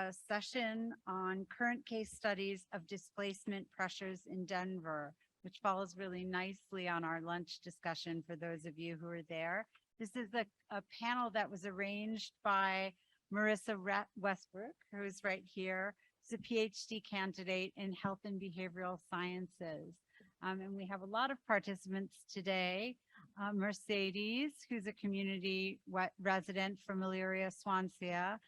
a session on current case studies of displacement pressures in Denver, which follows really nicely on our lunch discussion for those of you who are there. This is a panel that was arranged by Marissa Westbrook, who's right here. She's a PhD candidate in health and behavioral sciences. And we have a lot of participants today. Mercedes, who's a community resident from Elyria, Swansea,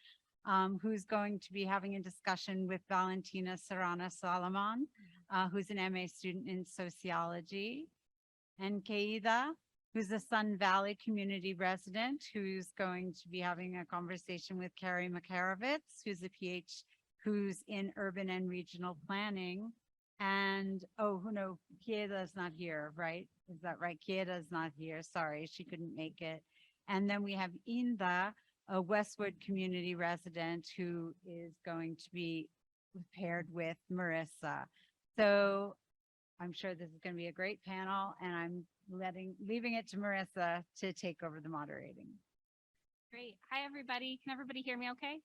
who's going to be having a discussion with Valentina Serrana Solomon, who's an MA student in sociology, and Keida, who's a Sun Valley community resident, who's going to be having a conversation with Carrie Makarovitz, who's a PhD, who's in urban and regional planning. And, oh, no, Kieda's not here, right? Is that right? Kieda's not here. Sorry, she couldn't make it. And then we have Inda, a Westwood community resident, who is going to be paired with Marissa. So I'm sure this is going to be a great panel, and I'm leaving it to Marissa to take over the moderating. Great. Hi, everybody. Can everybody hear me okay?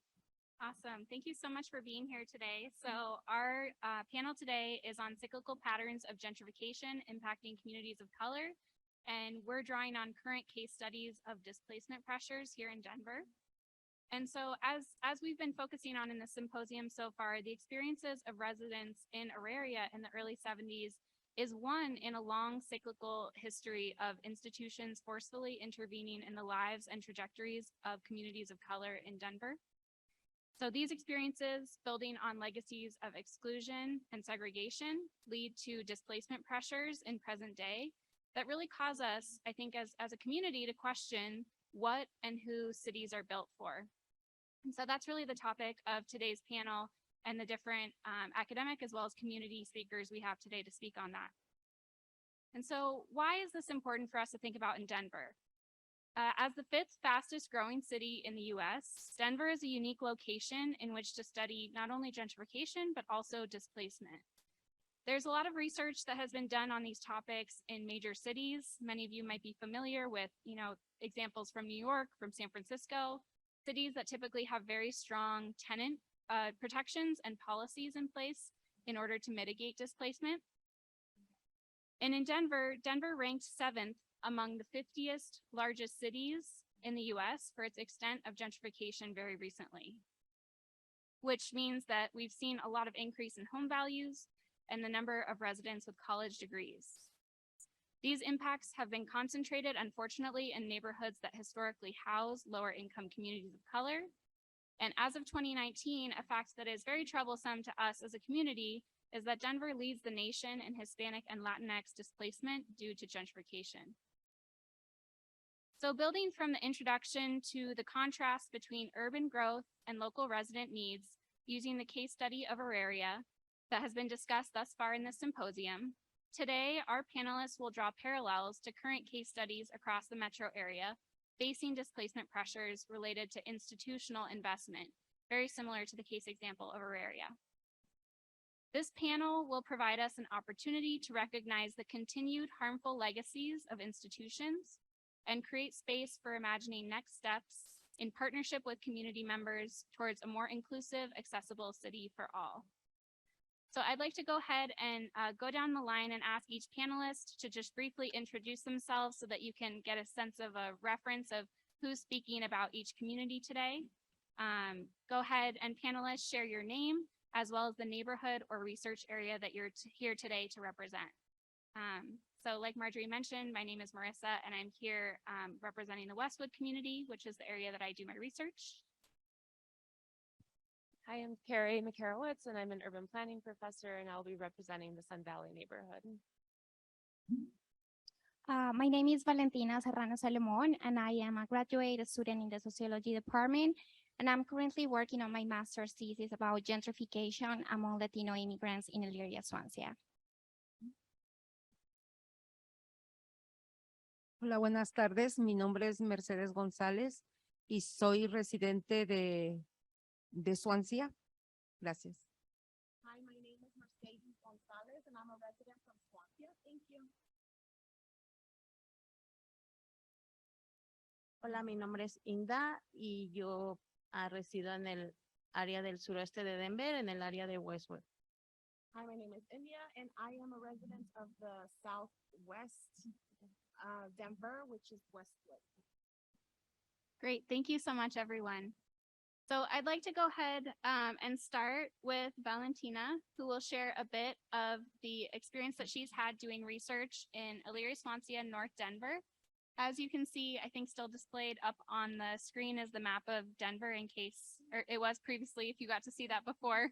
Awesome. Thank you so much for being here today. So our panel today is on cyclical patterns of gentrification impacting communities of color. And we're drawing on current case studies of displacement pressures here in Denver. And so as we've been focusing on in the symposium so far, the experiences of residents in Auraria in the early 70s is one in a long cyclical history of institutions forcefully intervening in the lives and trajectories of communities of color in Denver. So these experiences, building on legacies of exclusion and segregation, lead to displacement pressures in present day that really cause us, I think, as a community to question what and who cities are built for. And so that's really the topic of today's panel and the different academic as well as community speakers we have today to speak on that. And so why is this important for us to think about in Denver? As the 5th fastest growing city in the US, Denver is a unique location in which to study not only gentrification, but also displacement. There's a lot of research that has been done on these topics in major cities. Many of you might be familiar with, examples from New York, from San Francisco, cities that typically have very strong tenant protections and policies in place in order to mitigate displacement. And in Denver ranked 7th among the 50th largest cities in the US for its extent of gentrification very recently, which means that we've seen a lot of increase in home values and the number of residents with college degrees. These impacts have been concentrated, unfortunately, in neighborhoods that historically house lower income communities of color. And as of 2019, a fact that is very troublesome to us as a community is that Denver leads the nation in Hispanic and Latinx displacement due to gentrification. So building from the introduction to the contrast between urban growth and local resident needs, using the case study of Auraria that has been discussed thus far in this symposium, today our panelists will draw parallels to current case studies across the metro area facing displacement pressures related to institutional investment, very similar to the case example of Auraria. This panel will provide us an opportunity to recognize the continued harmful legacies of institutions and create space for imagining next steps in partnership with community members towards a more inclusive, accessible city for all. So I'd like to go ahead and go down the line and ask each panelist to just briefly introduce themselves so that you can get a sense of a reference of who's speaking about each community today. Go ahead and panelists share your name as well as the neighborhood or research area that you're here today to represent. So like Marjorie mentioned, my name is Marissa, and I'm here representing the Westwood community, which is the area that I do my research. Hi, I'm Carrie Makarovitz, and I'm an urban planning professor, and I'll be representing the Sun Valley neighborhood. My name is Valentina Serrano Salomon, and I am a graduate student in the sociology department, and I'm currently working on my master's thesis about gentrification among Latino immigrants in Elyria, Swansea. Hola, buenas tardes. Mi nombre es Mercedes González y soy residente de Swansea. Gracias. Hi, my name is Mercedes González and I'm a resident from Swansea. Thank you. Hola, mi nombre es Inda y yo resido en el área del suroeste de Denver, en el área de Westwood. Hi, my name is India, and I am a resident of the southwest Denver, which is Westwood. Great. Thank you so much, everyone. So I'd like to go ahead and start with Valentina, who will share a bit of the experience that she's had doing research in Elyria, Swansea, North Denver. As you can see, I think still displayed up on the screen is the map of Denver in case, or it was previously, if you got to see that before,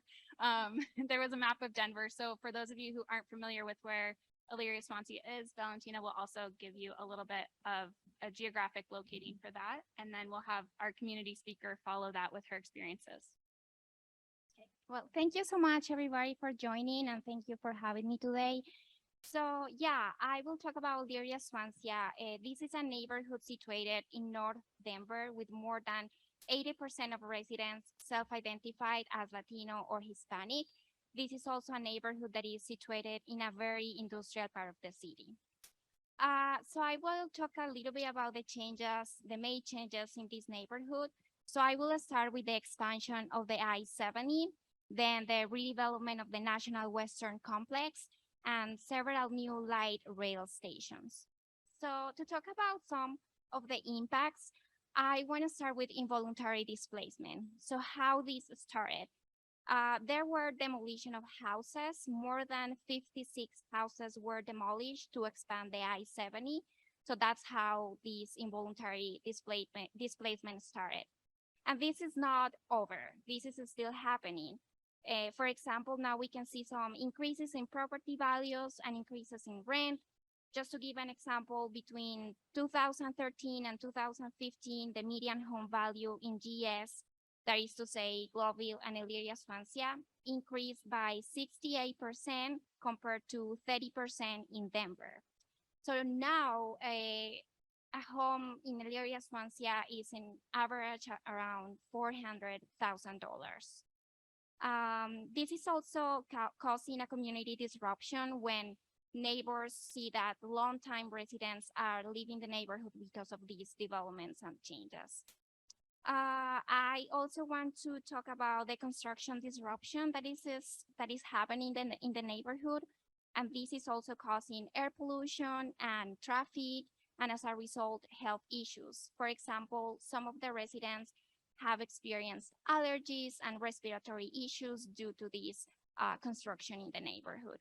there was a map of Denver. So for those of you who aren't familiar with where Elyria, Swansea is, Valentina will also give you a little bit of a geographic locating for that. And then we'll have our community speaker follow that with her experiences. Well, thank you so much, everybody, for joining, and thank you for having me today. So yeah, I will talk about Elyria, Swansea. This is a neighborhood situated in North Denver with more than 80% of residents self-identified as Latino or Hispanic. This is also a neighborhood that is situated in a very industrial part of the city. So I will talk a little bit about the changes, the main changes in this neighborhood. So I will start with the expansion of the I-70, then the redevelopment of the National Western Complex, and several new light rail stations. So to talk about some of the impacts, I want to start with involuntary displacement. So how this started. There were demolition of houses. More than 56 houses were demolished to expand the I-70. So that's how this involuntary displacement started. And this is not over. This is still happening. For example, now we can see some increases in property values and increases in rent. Just to give an example, between 2013 and 2015, the median home value in GS, that is to say Globeville and Elyria, Swansea, increased by 68% compared to 30% in Denver. So now a home in Elyria, Swansea is in average around $400,000. This is also causing a community disruption when neighbors see that longtime residents are leaving the neighborhood because of these developments and changes. I also want to talk about the construction disruption that is happening in the neighborhood, and this is also causing air pollution and traffic, and as a result, health issues. For example, some of the residents have experienced allergies and respiratory issues due to this construction in the neighborhood.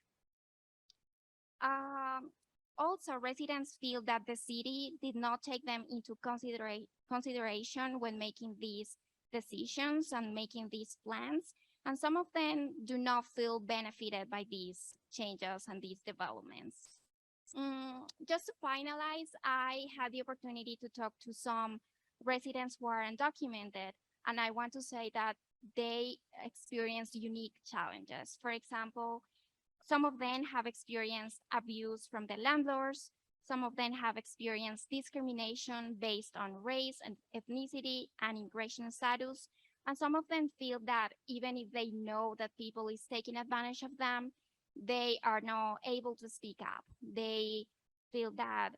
Also, residents feel that the city did not take them into consideration when making these decisions and making these plans, and some of them do not feel benefited by these changes and these developments. Just to finalize, I had the opportunity to talk to some residents who are undocumented, and I want to say that they experience unique challenges. For example, some of them have experienced abuse from the landlords. Some of them have experienced discrimination based on race and ethnicity and immigration status. And some of them feel that even if they know that people is taking advantage of them, they are not able to speak up. They feel that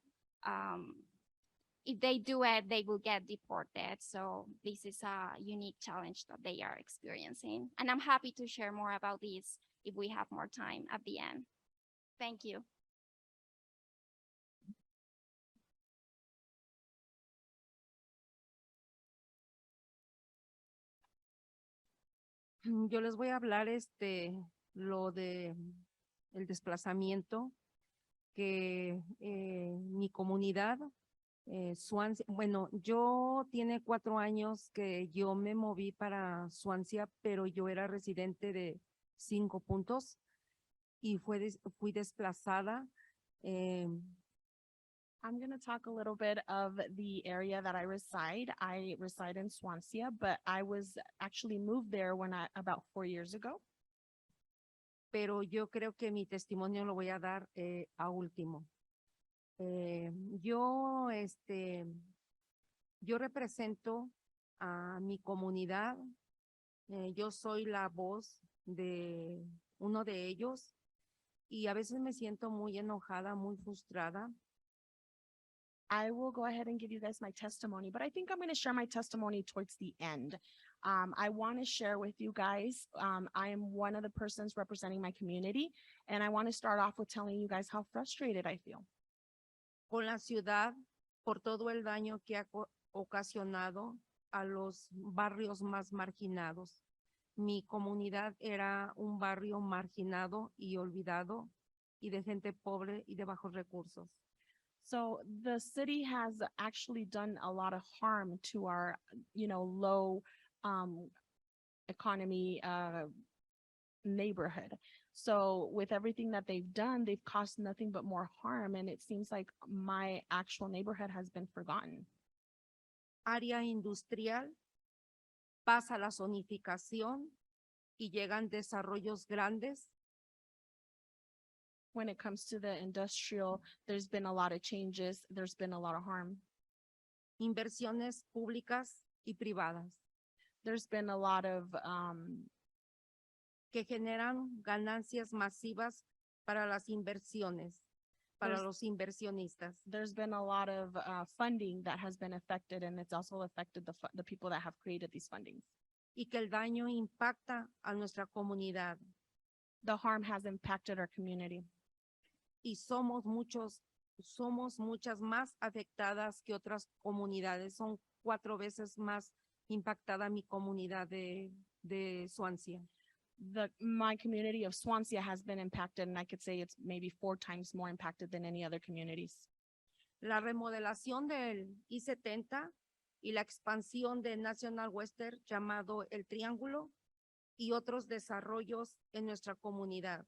if they do it, they will get deported. So this is a unique challenge that they are experiencing. And I'm happy to share more about this if we have more time at the end. Thank you. Yo les voy a hablar lo de el desplazamiento que mi comunidad, Swansea, bueno, yo tiene 4 años que yo me moví para Swansea, pero yo era residente de 5 puntos y fui desplazada. I'm going to talk a little bit of the area that I reside. I reside in Swansea, but I was actually moved there about 4 years ago. Pero yo creo que mi testimonio lo voy a dar a último. Yo represento a mi comunidad. Yo soy la voz de uno de ellos y a veces me siento muy enojada, muy frustrada. I will go ahead and give you guys my testimony, but I think I'm going to share my testimony towards the end. I want to share with you guys, I am one of the persons representing my community, and I want to start off with telling you guys how frustrated I feel con la ciudad por todo el daño que ha ocasionado a los barrios más marginados. Mi comunidad era un barrio marginado y olvidado y de gente pobre y de bajos recursos. So the city has actually done a lot of harm to our, low economy neighborhood. So with everything that they've done, they've caused nothing but more harm. And it seems like my actual neighborhood has been forgotten. Área industrial, pasa la zonificación y llegan desarrollos grandes. When it comes to the industrial, there's been a lot of changes. There's been a lot of harm. Inversiones públicas y privadas There's been a lot of que generan ganancias masivas para las inversiones, para There's- los inversionistas. there's been a lot of funding that has been affected, and it's also affected the people that have created these fundings. Y que el daño impacta a nuestra comunidad. The harm has impacted our community. Y somos muchas más afectadas que otras comunidades. Son 4 veces más impactada mi comunidad de Swansea. My community of Swansea has been impacted, and I could say it's maybe 4 times more impacted than any other communities. La remodelación del I-70 y la expansión de National Western llamado El Triángulo y otros desarrollos en nuestra comunidad.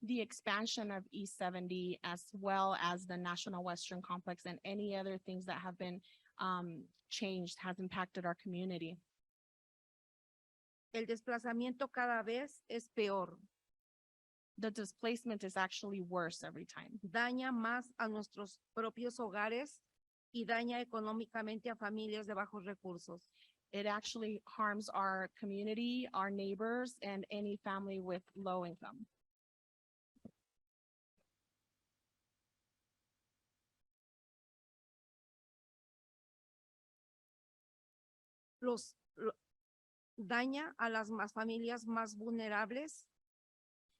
The expansion of E70 as well as the National Western Complex and any other things that have been changed has impacted our community. El desplazamiento cada vez es peor. The displacement is actually worse every time. Daña más a nuestros propios hogares y daña económicamente a familias de bajos recursos. It actually harms our community, our neighbors, and any family with low income. Daña a las familias más vulnerables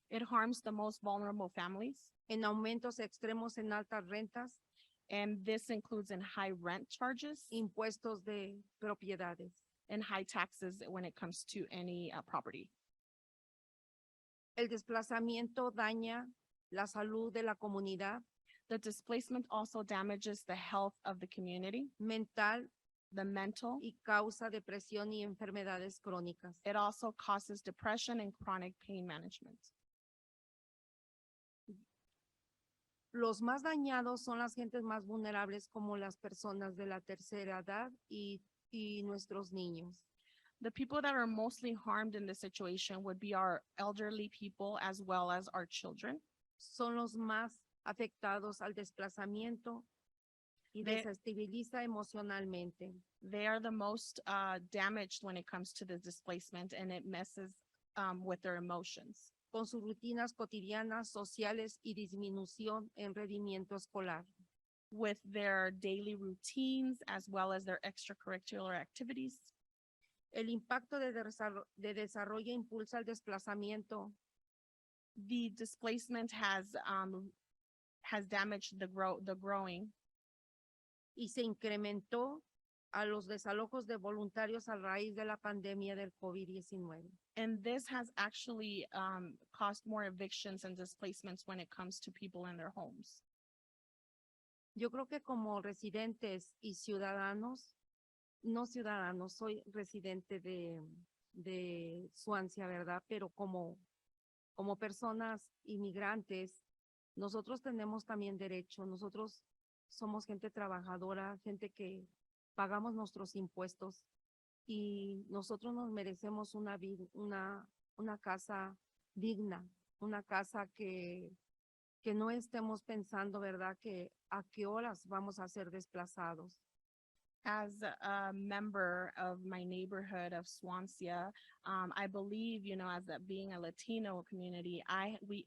It harms the most vulnerable families, en aumentos extremos en altas rentas, and this includes in high rent charges impuestos de propiedades. and high taxes when it comes to any property. El desplazamiento daña la salud de la comunidad The displacement also damages the health of the community, mental the mental. y causa depresión y enfermedades crónicas. It also causes depression and chronic pain management. Los más dañados son las gentes más vulnerables como las personas de la tercera edad y nuestros niños. The people that are mostly harmed in this situation would be our elderly people as well as our children. Son los más afectados al desplazamiento y De- desestabiliza emocionalmente. They are the most damaged when it comes to the displacement, and it messes with their emotions, Con sus rutinas cotidianas, sociales y disminución en rendimiento escolar. with their daily routines as well as their extracurricular activities. El impacto de desarrollo impulsa el desplazamiento The displacement has damaged the growing, y se incrementó a los desalojos de voluntarios a raíz de la pandemia del COVID-19. and this has actually caused more evictions and displacements when it comes to people in their homes. Yo creo que como residentes y ciudadanos, no ciudadanos, soy residente de Swansea, ¿verdad? Pero como personas inmigrantes, nosotros tenemos también derecho. Nosotros somos gente trabajadora, gente que pagamos nuestros impuestos y nosotros nos merecemos una casa digna, una casa que no estemos pensando, ¿verdad? Que a qué horas vamos a ser desplazados. As a member of my neighborhood of Swansea, I believe, as being a Latino community, and we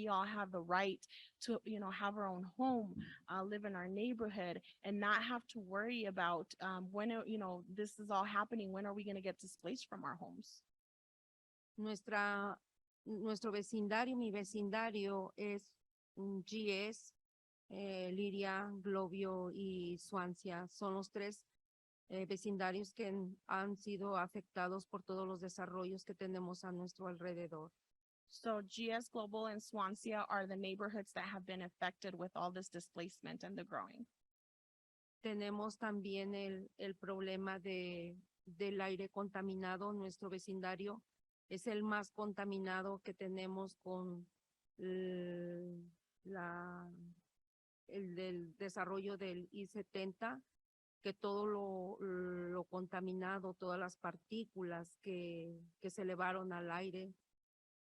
all have the right to, have our own home, live in our neighborhood and not have to worry about, this is all happening. When are we going to get displaced from our homes? Nuestro vecindario, mi vecindario es GS, Liria, Globio y Swansea. Son los tres vecindarios que han sido afectados por todos los desarrollos que tenemos a nuestro alrededor. So GS Global and Swansea are the neighborhoods that have been affected with all this displacement and the growing. Tenemos también el problema del aire contaminado. Nuestro vecindario es el más contaminado que tenemos con el del desarrollo del I-70, que todo lo contaminado, todas las partículas que se elevaron al aire,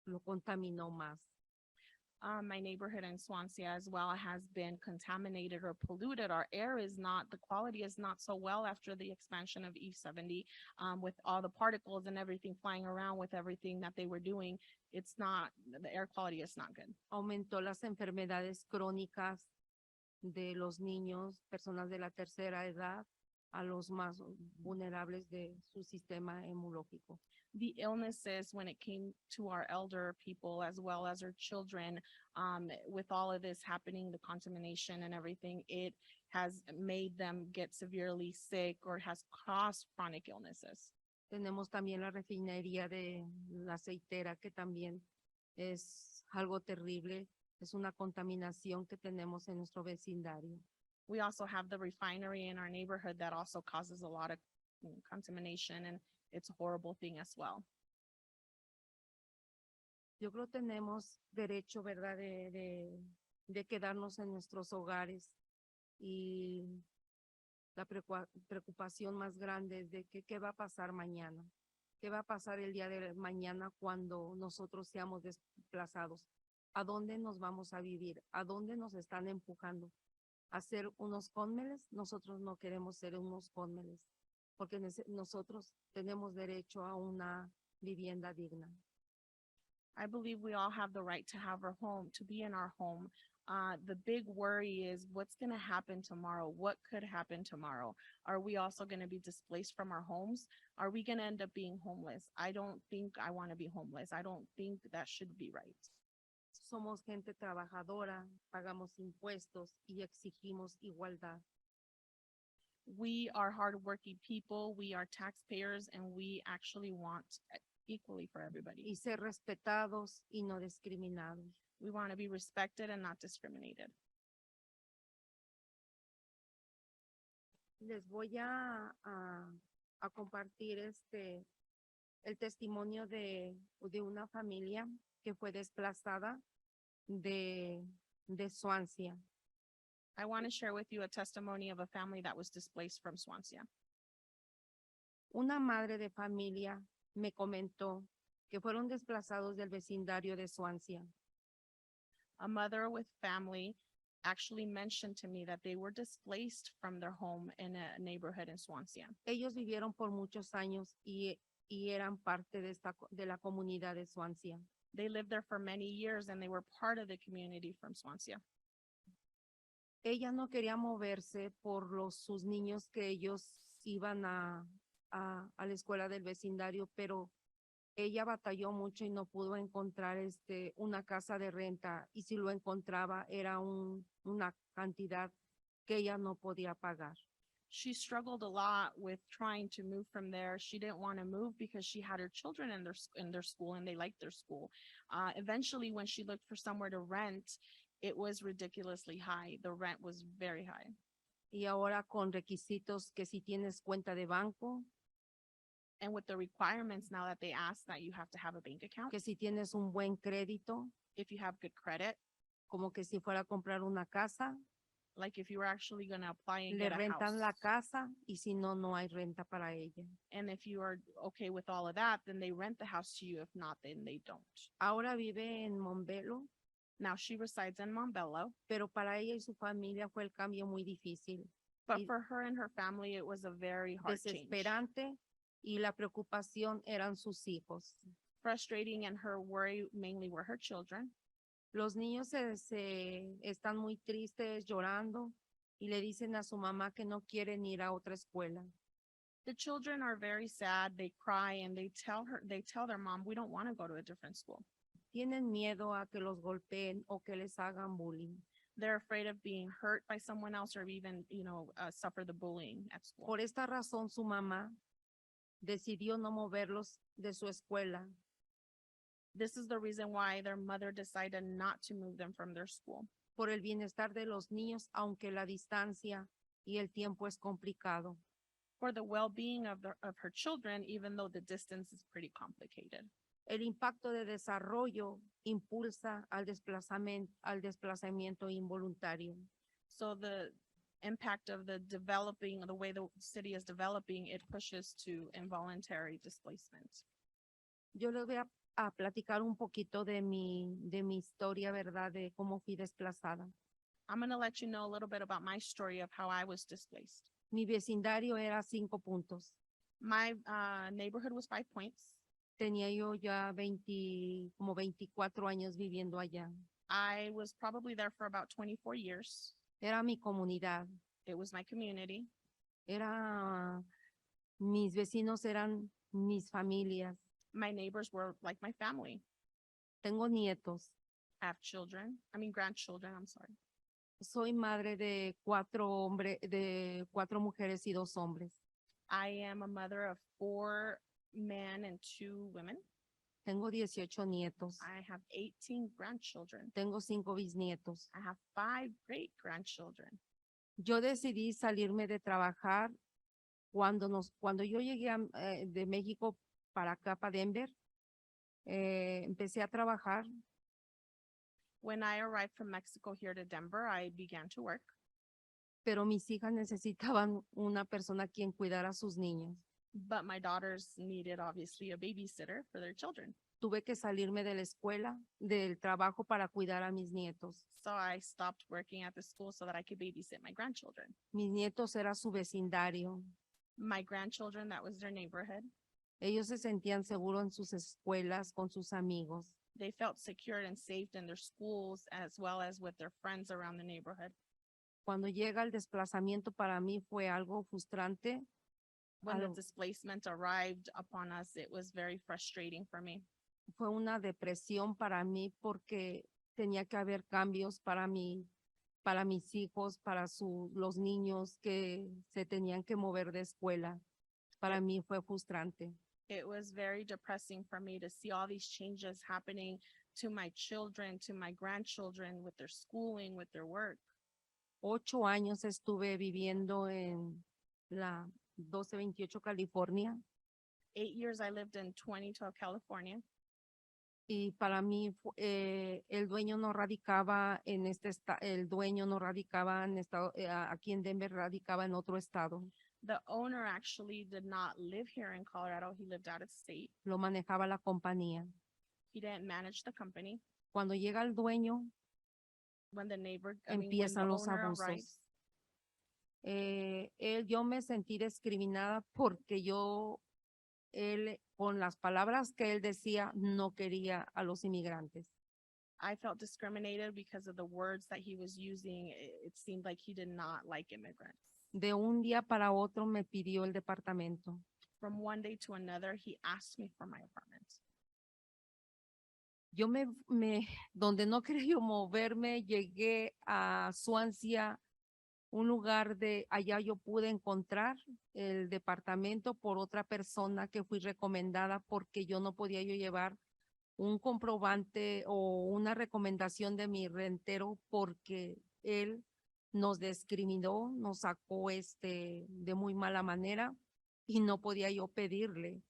lo contaminó más. My neighborhood in Swansea as well has been contaminated or polluted. Our air is not, the quality is not so well after the expansion of E70, with all the particles and everything flying around with everything that they were doing. It's not, the air quality is not good. Aumentó las enfermedades crónicas de los niños, personas de la tercera edad, a los más vulnerables de su sistema inmunológico. The illnesses when it came to our elder people as well as our children, with all of this happening, the contamination and everything, it has made them get severely sick or has caused chronic illnesses. Tenemos también la refinería de la aceitera, que también es algo terrible. Es una contaminación que tenemos en nuestro vecindario. We also have the refinery in our neighborhood that also causes a lot of contamination, and it's a horrible thing as well. Yo creo que tenemos derecho, ¿verdad?, de quedarnos en nuestros hogares, y la preocupación más grande es de qué va a pasar mañana. ¿Qué va a pasar el día de mañana cuando nosotros seamos desplazados? ¿A dónde nos vamos a vivir? ¿A dónde nos están empujando? ¿A ser unos cónmeles? Nosotros no queremos ser unos cónmeles, porque nosotros tenemos derecho a una vivienda digna. I believe we all have the right to have our home, to be in our home. The big worry is what's going to happen tomorrow? What could happen tomorrow? Are we also going to be displaced from our homes? Are we going to end up being homeless? I don't think I want to be homeless. I don't think that should be right. Somos gente trabajadora, pagamos impuestos y exigimos igualdad. We are hardworking people, we are taxpayers, and we actually want equally for everybody. Y ser respetados y no discriminados. We want to be respected and not discriminated. Les voy a compartir el testimonio de una familia que fue desplazada de Swansea. I want to share with you a testimony of a family that was displaced from Swansea. Una madre de familia me comentó que fueron desplazados del vecindario de Swansea. A mother with family actually mentioned to me that they were displaced from their home in a neighborhood in Swansea. Ellos vivieron por muchos años y eran parte de la comunidad de Swansea. They lived there for many years and they were part of the community from Swansea. Ella no quería moverse por sus niños, que ellos iban a la escuela del vecindario, pero ella batalló mucho y no pudo encontrar una casa de renta, y si lo encontraba era una cantidad que ella no podía pagar. She struggled a lot with trying to move from there. She didn't want to move because she had her children in their school and they liked their school. Eventually, when she looked for somewhere to rent, it was ridiculously high. The rent was very high. Y ahora con requisitos que si tienes cuenta de banco, and with the requirements now that they ask that you have to have a bank account, que si tienes un buen crédito, if you have good credit, como que si fuera a comprar una casa, like if you were actually going to apply and le get a rentan la house. casa, y si no, no hay renta para ella. And if you are okay with all of that, then they rent the house to you. If not, then they don't. Ahora vive en Montbello, Now she resides in Montbello, pero para ella y su familia fue el cambio muy difícil. But Y- for her and her family, it was a very hard change. desesperante, y la preocupación eran sus hijos. Frustrating, and her worry mainly were her children. Los niños se están muy tristes, llorando, y le dicen a su mamá que no quieren ir a otra escuela. The children are very sad. They cry and they tell their mom, we don't want to go to a different school. Tienen miedo a que los golpeen o que les hagan bullying. They're afraid of being hurt by someone else or even, suffer the bullying at school. Por esta razón, su mamá decidió no moverlos de su escuela. This is the reason why their mother decided not to move them from their school. Por el bienestar de los niños, aunque la distancia y el tiempo es complicado. For the well-being of her children, even though the distance is pretty complicated. El impacto de desarrollo impulsa al desplazamiento involuntario. So the impact of the way the city is developing, it pushes to involuntary displacement. Yo les voy a platicar un poquito de mi historia, ¿verdad? De cómo fui desplazada. I'm going to let you know a little bit about my story of how I was displaced. Mi vecindario era 5 puntos. My neighborhood was 5 points. Tenía yo ya como 24 años viviendo allá. I was probably there for about 24 years. Era mi comunidad. It was my community. Mis vecinos eran mis familias. My neighbors were like my family. Tengo nietos. I have grandchildren, I'm sorry. Soy madre de 4 mujeres y 2 hombres. I am a mother of 4 men and 2 women. Tengo 18 nietos. I have 18 grandchildren. Tengo 5 bisnietos. I have 5 great grandchildren. Yo decidí salirme de trabajar cuando yo llegué de México para acá, para Denver. Empecé a trabajar. When I arrived from Mexico here to Denver, I began to work. Pero mis hijas necesitaban una persona quien cuidara a sus niños. But my daughters needed obviously a babysitter for their children. Tuve que salirme de la escuela, del trabajo para cuidar a mis nietos. So I stopped working at the school so that I could babysit my grandchildren. Mis nietos era su vecindario. My grandchildren, that was their neighborhood. Ellos se sentían seguros en sus escuelas, con sus amigos. They felt secure and safe in their schools as well as with their friends around the neighborhood. Cuando llega el desplazamiento, para mí fue algo frustrante. When the Algo- displacement arrived upon us, it was very frustrating for me. Fue una depresión para mí porque tenía que haber cambios para mis hijos, para los niños que se tenían que mover de escuela. Para mí fue frustrante. It was very depressing for me to see all these changes happening to my children, to my grandchildren, with their schooling, with their work. 8 años estuve viviendo en la 1228 California 8 years I lived in 2012, California. y para mí el dueño no radicaba aquí en Denver, radicaba en otro estado. The owner actually did not live here in Colorado. He lived out of state. Lo manejaba la compañía. He didn't manage the company. Cuando llega el dueño, When the empiezan los owner abusos. arrives, Yo me sentí discriminada porque él, con las palabras que él decía, no quería a los inmigrantes. I felt discriminated because of the words that he was using. It seemed like he did not like immigrants. De un día para otro me pidió el departamento. From one day to another, he asked me for my apartment. Yo donde no quería yo moverme, llegué a Swansea, un lugar allá yo pude encontrar el departamento por otra persona que fui recomendada porque yo no podía yo llevar un comprobante o una recomendación de mi rentero porque él nos discriminó, nos sacó de muy mala manera y no podía yo pedirle.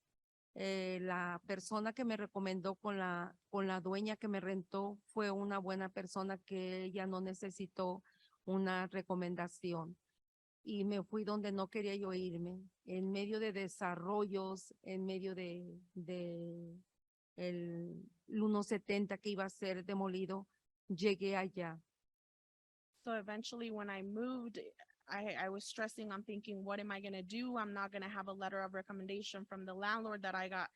La persona que me recomendó con la dueña que me rentó fue una buena persona que ella no necesitó una recomendación. Y me fui donde no quería yo irme, en medio de desarrollos, en medio de el 170 que iba a ser demolido, llegué allá. So eventually when I moved, I was stressing, I'm thinking, what am I gonna do? I'm not gonna have a letter of recommendation from the landlord that I got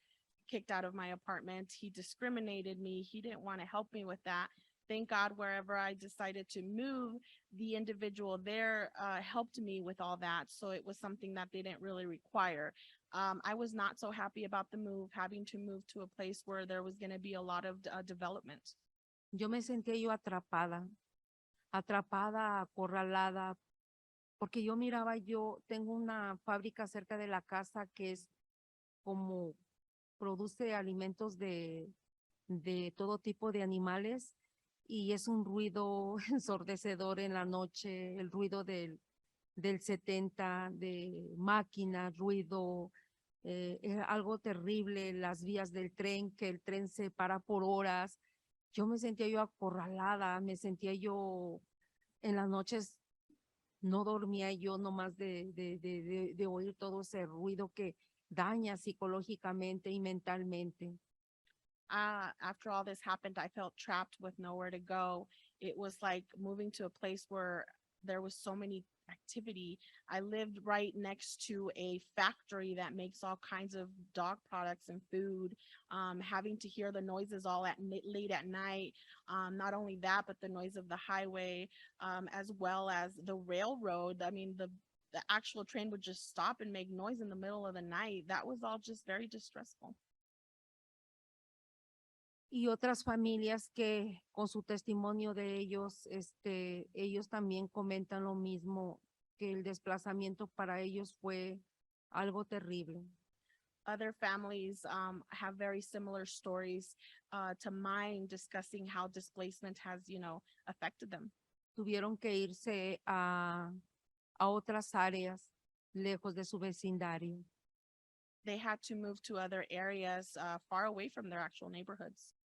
kicked out of my apartment. He discriminated me. He didn't want to help me with that. Thank God, wherever I decided to move, the individual there helped me with all that. So it was something that they didn't really require. I was not so happy about the move, having to move to a place where there was going to be a lot of development. Yo me sentía yo atrapada, acorralada, porque yo miraba, yo tengo una fábrica cerca de la casa que es como produce alimentos de todo tipo de animales y es un ruido ensordecedor en la noche, el ruido del 70, de máquinas, ruido, es algo terrible, las vías del tren, que el tren se para por horas. Yo me sentía yo acorralada, me sentía yo en las noches, no dormía yo nomás de oír todo ese ruido que daña psicológicamente y mentalmente. After all this happened, I felt trapped with nowhere to go. It was like moving to a place where there was so many activity. I lived right next to a factory that makes all kinds of dog products and food. Having to hear the noises all at late at night. Not only that, but the noise of the highway, as well as the railroad. I mean, the actual train would just stop and make noise in the middle of the night. That was all just very distressful. Y otras familias que con su testimonio de ellos, ellos también comentan lo mismo, que el desplazamiento para ellos fue algo terrible. Other families have very similar stories to mine, discussing how displacement has, affected them. Tuvieron que irse a otras áreas lejos de su vecindario. They had to move to other areas far away from their actual neighborhoods.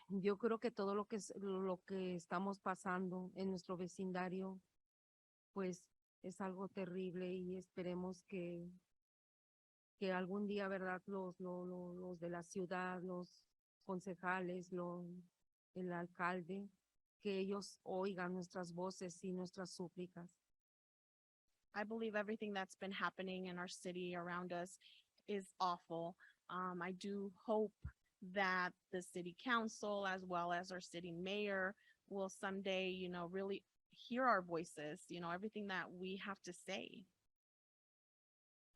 Yo creo que todo lo que estamos pasando en nuestro vecindario, pues es algo terrible y esperemos que algún día, ¿verdad? Los de la ciudad, los concejales, el alcalde, que ellos oigan nuestras voces y nuestras súplicas. I believe everything that's been happening in our city around us is awful. I do hope that the city council, as well as our city mayor, will someday, really hear our voices, everything that we have to say.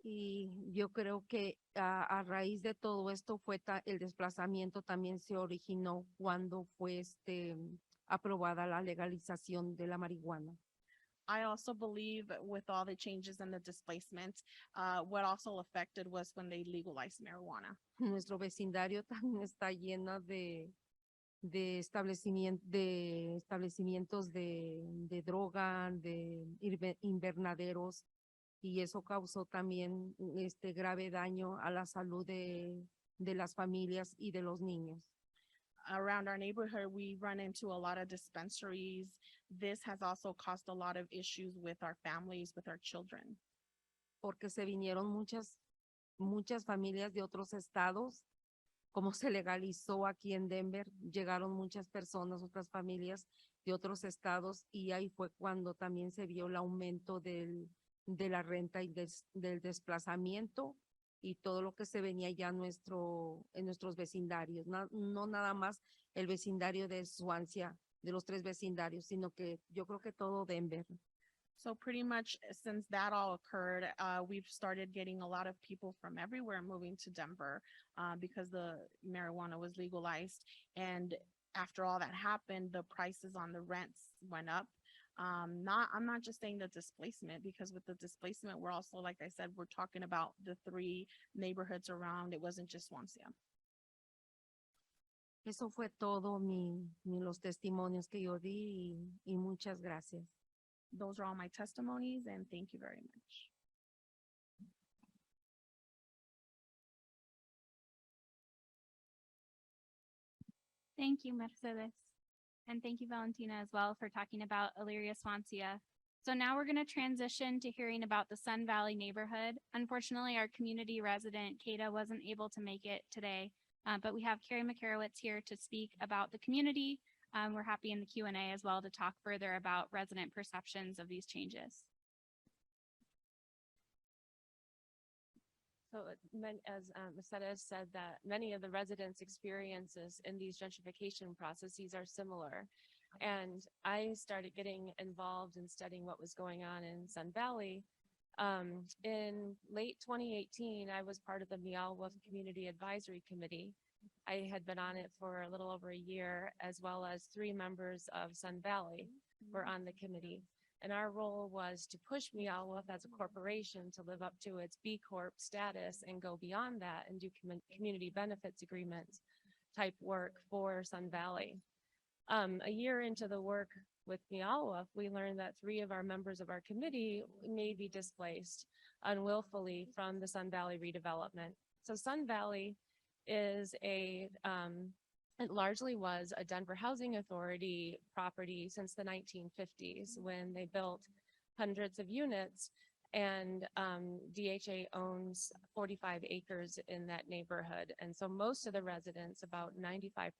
Y yo creo que a raíz de todo esto fue el desplazamiento también se originó cuando fue aprobada la legalización de la marihuana. I also believe with all the changes in the displacement, what also affected was when they legalized marijuana. Nuestro vecindario también está lleno de establecimientos de droga, de invernaderos, y eso causó también grave daño a la salud de las familias y de los niños. Around our neighborhood, we run into a lot of dispensaries. This has also caused a lot of issues with our families, with our children. Porque se vinieron muchas familias de otros estados, como se legalizó aquí en Denver, llegaron muchas personas, otras familias de otros estados, y ahí fue cuando también se vio el aumento de la renta y del desplazamiento y todo lo que se venía ya en nuestros vecindarios, no nada más el vecindario de Swansea, de los 3 vecindarios, sino que yo creo que todo Denver. So pretty much since that all occurred, we've started getting a lot of people from everywhere moving to Denver because the marijuana was legalized. And after all that happened, the prices on the rents went up. I'm not just saying the displacement, because with the displacement, we're also, like I said, we're talking about the 3 neighborhoods around. It wasn't just Swansea. Eso fue todo los testimonios que yo di y muchas gracias. Those are all my testimonies, and thank you very much. Thank you, Mercedes. And thank you, Valentina, as well, for talking about Auraria Swansea. So now we're going to transition to hearing about the Sun Valley neighborhood. Unfortunately, our community resident, Kata, wasn't able to make it today, but we have Carrie McCarowitz here to speak about the community, We're happy in the Q&A as well to talk further about resident perceptions of these changes. So as Mercedes said, that many of the residents' experiences in these gentrification processes are similar. And I started getting involved in studying what was going on in Sun Valley. In late 2018, I was part of the Meow Community Advisory Committee. I had been on it for a little over a year, as well as 3 members of Sun Valley were on the committee. And our role was to push Meow as a corporation to live up to its B Corp status and go beyond that and do community benefits agreements type work for Sun Valley. A year into the work with Meow, we learned that 3 of our members of our committee may be displaced unwillfully from the Sun Valley redevelopment. So Sun Valley is it largely was a Denver Housing Authority property since the 1950s when they built hundreds of units, and DHA owns 45 acres in that neighborhood. And so most of the residents, about 95%,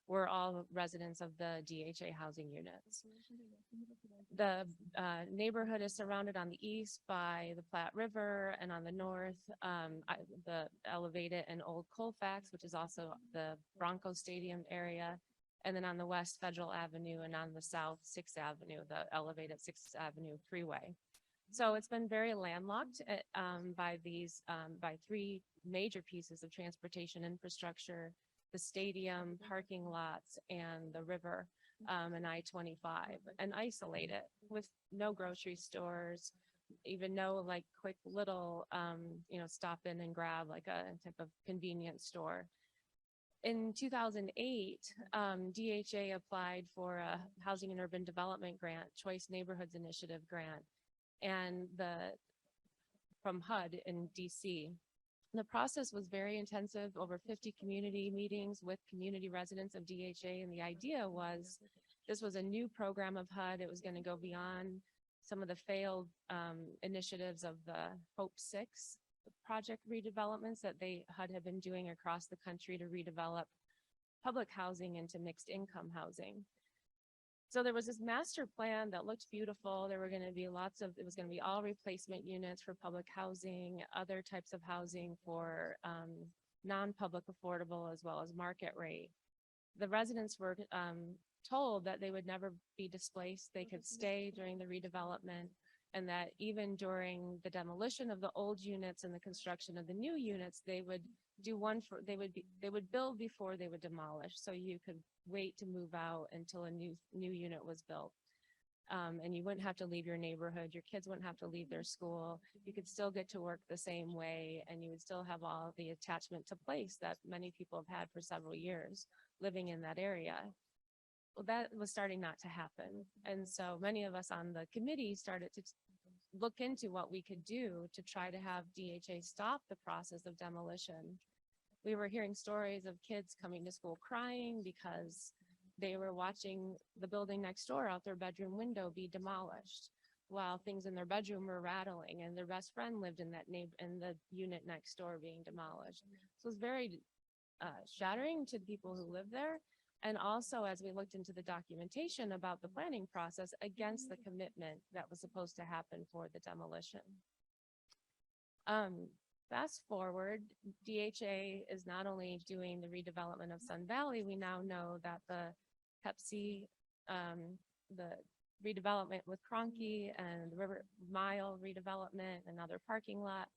were all residents of the DHA housing units. The neighborhood is surrounded on the east by the Platte River, and on the north, the elevated and Old Colfax, which is also the Bronco Stadium area. And then on the west, Federal Avenue, and on the south, 6th Avenue, the elevated 6th Avenue freeway. So it's been very landlocked by 3 major pieces of transportation infrastructure: the stadium, parking lots, and the river, and I-25, and isolated with no grocery stores, even no like quick little, stop in and grab, like a type of convenience store. In 2008, DHA applied for a Housing and Urban Development Grant, Choice Neighborhoods Initiative grant, and from HUD in DC. The process was very intensive, over 50 community meetings with community residents of DHA. And the idea was this was a new program of HUD. It was going to go beyond some of the failed initiatives of the Hope 6 project redevelopments that HUD had been doing across the country to redevelop public housing into mixed income housing. So there was this master plan that looked beautiful. There were going to be it was going to be all replacement units for public housing, other types of housing for non-public affordable as well as market rate. The residents were told that they would never be displaced. They could stay during the redevelopment, and that even during the demolition of the old units and the construction of the new units, they would build before they would demolish. So you could wait to move out until a new unit was built. And you wouldn't have to leave your neighborhood. Your kids wouldn't have to leave their school. You could still get to work the same way, and you would still have all the attachment to place that many people have had for several years living in that area. Well, that was starting not to happen. And so many of us on the committee started to look into what we could do to try to have DHA stop the process of demolition. We were hearing stories of kids coming to school crying because they were watching the building next door out their bedroom window be demolished while things in their bedroom were rattling, and their best friend lived in in the unit next door being demolished. So it was very shattering to the people who live there. And also, as we looked into the documentation about the planning process, against the commitment that was supposed to happen for the demolition. Fast forward, DHA is not only doing the redevelopment of Sun Valley, we now know that the Pepsi, the redevelopment with Cronky and the River Mile redevelopment, another parking lot,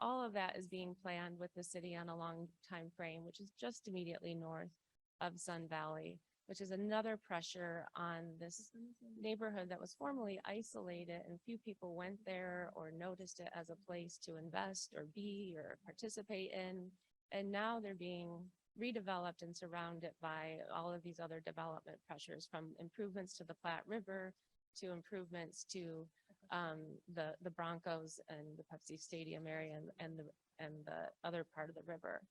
all of that is being planned with the city on a long time frame, which is just immediately north of Sun Valley, which is another pressure on this neighborhood that was formerly isolated, and few people went there or noticed it as a place to invest or be or participate in. And now they're being redeveloped and surrounded by all of these other development pressures, from improvements to the Platte River to improvements to the Broncos and the Pepsi Stadium area and the other part of the river.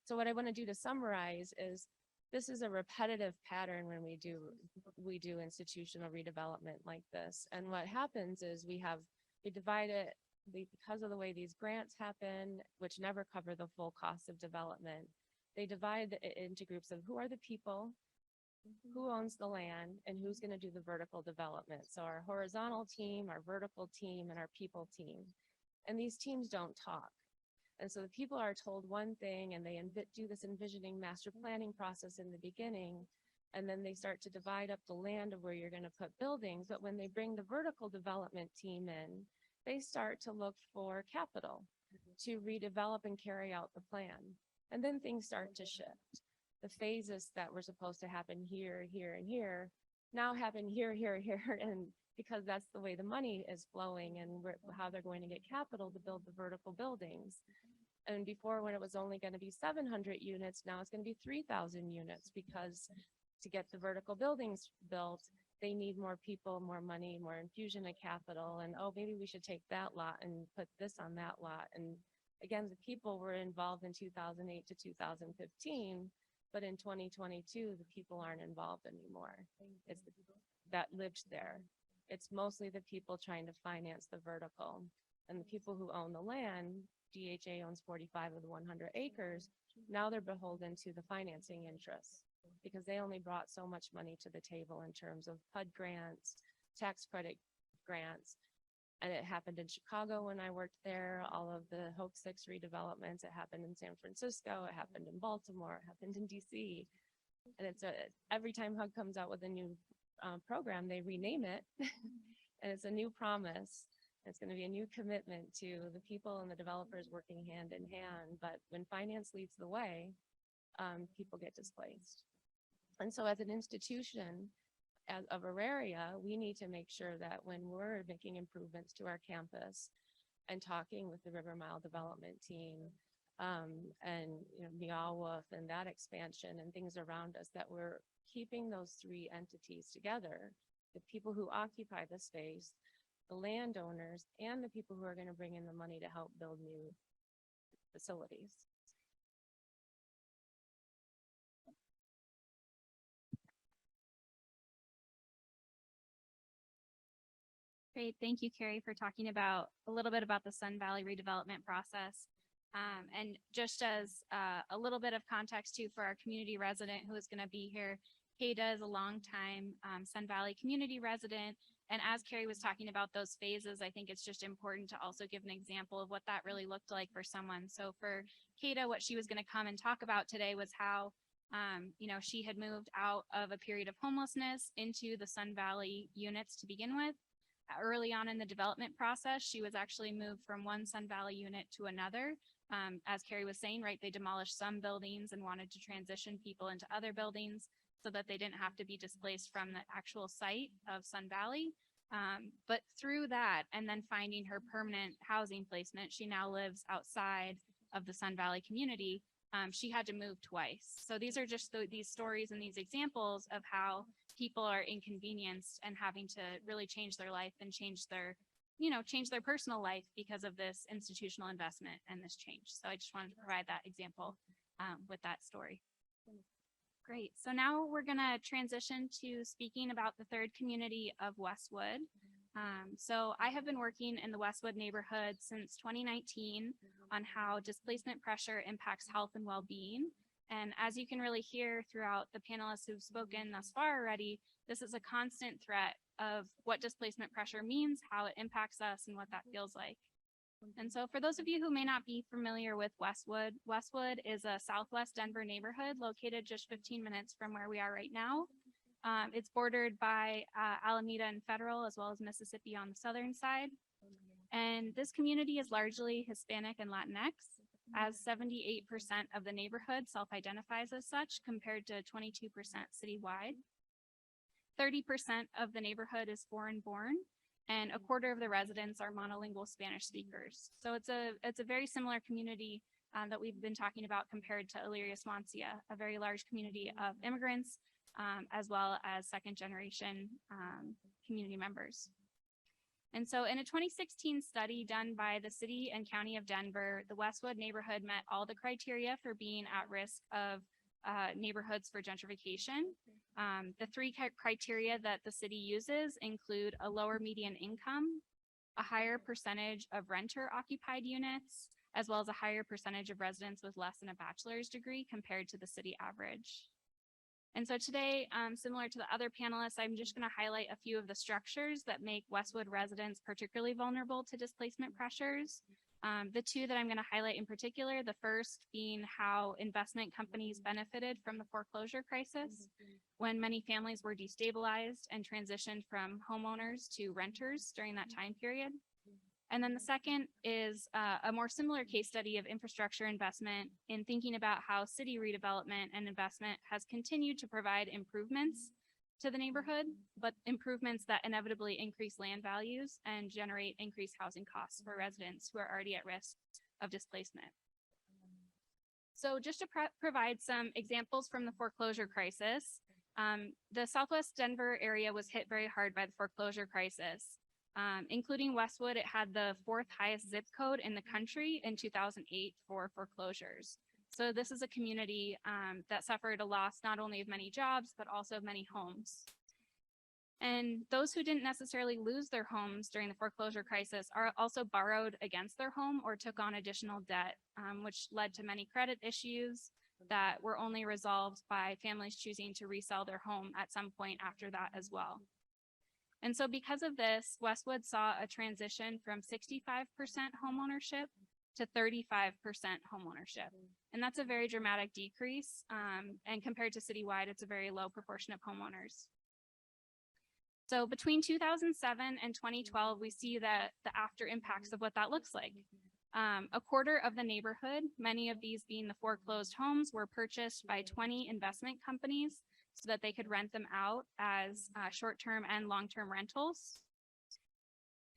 So what I want to do to summarize is this is a repetitive pattern when we do institutional redevelopment like this. And what happens is we divide it because of the way these grants happen, which never cover the full cost of development. they divide it into groups of who are the people, who owns the land, and who's going to do the vertical development. So our horizontal team, our vertical team, and our people team. And these teams don't talk. And so the people are told one thing, and they do this envisioning master planning process in the beginning, and then they start to divide up the land of where you're going to put buildings. But when they bring the vertical development team in, they start to look for capital to redevelop and carry out the plan. And then things start to shift. The phases that were supposed to happen here, here, and here now happen here, here, here, and because that's the way the money is flowing and how they're going to get capital to build the vertical buildings. And before, when it was only going to be 700 units, now it's going to be 3,000 units, because to get the vertical buildings built, they need more people, more money, more infusion of capital. And oh, maybe we should take that lot and put this on that lot. And again, the people were involved in 2008 to 2015, but in 2022, the people aren't involved anymore. It's the people that lived there. It's mostly the people trying to finance the vertical, and the people who own the land. DHA owns 45 of the 100 acres. Now they're beholden to the financing interests, because they only brought so much money to the table in terms of PUD grants, tax credit grants. And it happened in Chicago when I worked there, all of the Hope 6 redevelopments. It happened in San Francisco, it happened in Baltimore, it happened in DC. And every time HUD comes out with a new program, they rename it. And it's a new promise. It's going to be a new commitment to the people and the developers working hand in hand. But when finance leads the way, people get displaced. And so as an institution of Auraria, we need to make sure that when we're making improvements to our campus and talking with the River Mile development team and Meow and that expansion and things around us, that we're keeping those three entities together: the people who occupy the space, the landowners, and the people who are going to bring in the money to help build new facilities. Great. Thank you, Carrie, for talking about a little bit about the Sun Valley redevelopment process. And just as a little bit of context too for our community resident who is going to be here, Kata is a longtime Sun Valley community resident. And as Carrie was talking about those phases, I think it's just important to also give an example of what that really looked like for someone. So for Kata, what she was going to come and talk about today was how she had moved out of a period of homelessness into the Sun Valley units to begin with. Early on in the development process, she was actually moved from one Sun Valley unit to another. As Carrie was saying, right, they demolished some buildings and wanted to transition people into other buildings so that they didn't have to be displaced from the actual site of Sun Valley. But through that, and then finding her permanent housing placement, she now lives outside of the Sun Valley community. She had to move twice. So these are just these stories and these examples of how people are inconvenienced and having to really change their life and change their personal life because of this institutional investment and this change. So I just wanted to provide that example with that story. Great. So now we're going to transition to speaking about the third community of Westwood. So I have been working in the Westwood neighborhood since 2019 on how displacement pressure impacts health and well-being. And as you can really hear throughout the panelists who've spoken thus far already, this is a constant threat of what displacement pressure means, how it impacts us, and what that feels like. And so for those of you who may not be familiar with Westwood, Westwood is a Southwest Denver neighborhood located just 15 minutes from where we are right now. It's bordered by Alameda and Federal, as well as Mississippi on the southern side. And this community is largely Hispanic and Latinx, as 78% of the neighborhood self-identifies as such, compared to 22% citywide. 30% of the neighborhood is foreign-born, and a quarter of the residents are monolingual Spanish speakers. So it's a very similar community that we've been talking about compared to Elyria Swansea, a very large community of immigrants, as well as second-generation community members. And so in a 2016 study done by the City and County of Denver, the Westwood neighborhood met all the criteria for being at risk of neighborhoods for gentrification. The three criteria that the city uses include a lower median income, a higher percentage of renter occupied units, as well as a higher percentage of residents with less than a bachelor's degree compared to the city average. And so today, similar to the other panelists, I'm just going to highlight a few of the structures that make Westwood residents particularly vulnerable to displacement pressures. The two that I'm going to highlight in particular, the first being how investment companies benefited from the foreclosure crisis when many families were destabilized and transitioned from homeowners to renters during that time period. And then the second is a more similar case study of infrastructure investment in thinking about how city redevelopment and investment has continued to provide improvements to the neighborhood, but improvements that inevitably increase land values and generate increased housing costs for residents who are already at risk of displacement. So just to provide some examples from the foreclosure crisis, the Southwest Denver area was hit very hard by the foreclosure crisis. Including Westwood, it had the 4th highest zip code in the country in 2008 for foreclosures. So this is a community that suffered a loss not only of many jobs, but also of many homes. And those who didn't necessarily lose their homes during the foreclosure crisis are also borrowed against their home or took on additional debt, which led to many credit issues that were only resolved by families choosing to resell their home at some point after that as well. And so because of this, Westwood saw a transition from 65% homeownership to 35% homeownership. And that's a very dramatic decrease. And compared to citywide, it's a very low proportion of homeowners. So between 2007 and 2012, we see that the after impacts of what that looks like. A quarter of the neighborhood, many of these being the foreclosed homes, were purchased by 20 investment companies so that they could rent them out as short-term and long-term rentals.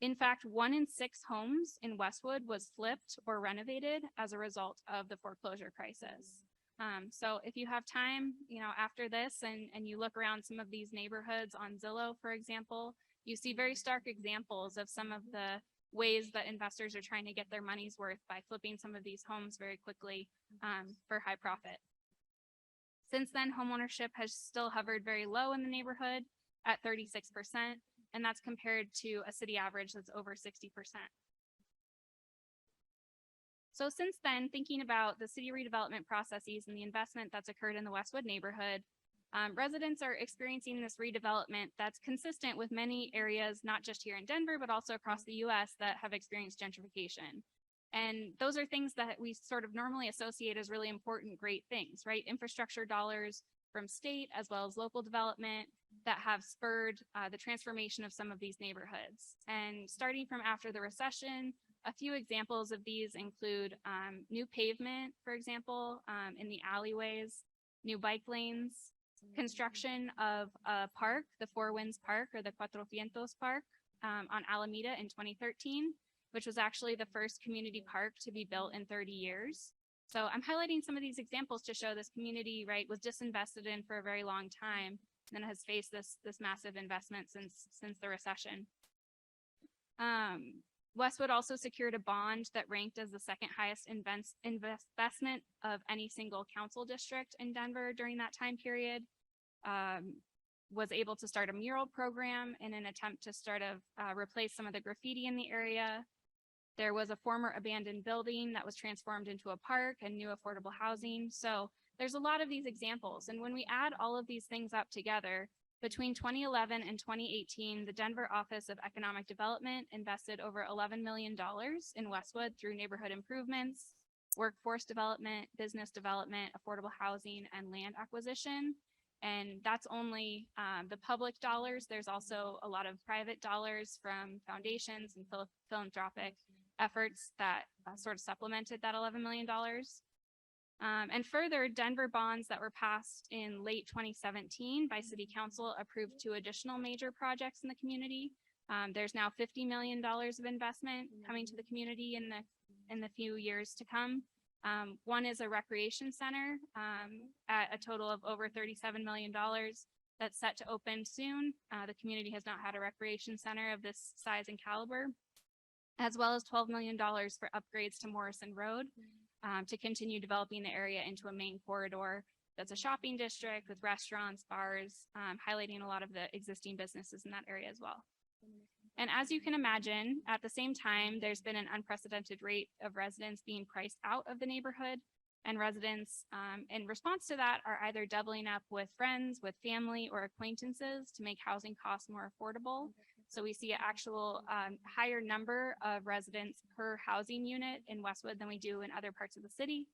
In fact, 1 in 6 homes in Westwood was flipped or renovated as a result of the foreclosure crisis. So if you have time, after this and you look around some of these neighborhoods on Zillow, for example, you see very stark examples of some of the ways that investors are trying to get their money's worth by flipping some of these homes very quickly for high profit. Since then, homeownership has still hovered very low in the neighborhood at 36%, and that's compared to a city average that's over 60%. So since then, thinking about the city redevelopment processes and the investment that's occurred in the Westwood neighborhood, residents are experiencing this redevelopment that's consistent with many areas, not just here in Denver, but also across the US that have experienced gentrification. And those are things that we sort of normally associate as really important, great things, right? Infrastructure dollars from state as well as local development that have spurred the transformation of some of these neighborhoods. And starting from after the recession, a few examples of these include new pavement, for example, in the alleyways, new bike lanes, construction of a park, the Four Winds Park or the Cuatro Vientos Park on Alameda in 2013, which was actually the first community park to be built in 30 years. So I'm highlighting some of these examples to show this community, right, was disinvested in for a very long time and then has faced this massive investment since the recession. Westwood also secured a bond that ranked as the 2nd highest investment of any single council district in Denver during that time period. Was able to start a mural program in an attempt to replace some of the graffiti in the area. There was a former abandoned building that was transformed into a park and new affordable housing. So there's a lot of these examples. And when we add all of these things up together, between 2011 and 2018, the Denver Office of Economic Development invested over $11 million in Westwood through neighborhood improvements, workforce development, business development, affordable housing, and land acquisition. And that's only the public dollars. There's also a lot of private dollars from foundations and philanthropic efforts that sort of supplemented that $11 million. And further, Denver bonds that were passed in late 2017 by City Council approved 2 additional major projects in the community. There's now $50 million of investment coming to the community in the few years to come. One is a recreation center at a total of over $37 million that's set to open soon. The community has not had a recreation center of this size and caliber, as well as $12 million for upgrades to Morrison Road to continue developing the area into a main corridor that's a shopping district with restaurants, bars, highlighting a lot of the existing businesses in that area as well. And as you can imagine, at the same time, there's been an unprecedented rate of residents being priced out of the neighborhood. And residents, in response to that, are either doubling up with friends, with family, or acquaintances to make housing costs more affordable. So we see an actual higher number of residents per housing unit in Westwood than we do in other parts of the city.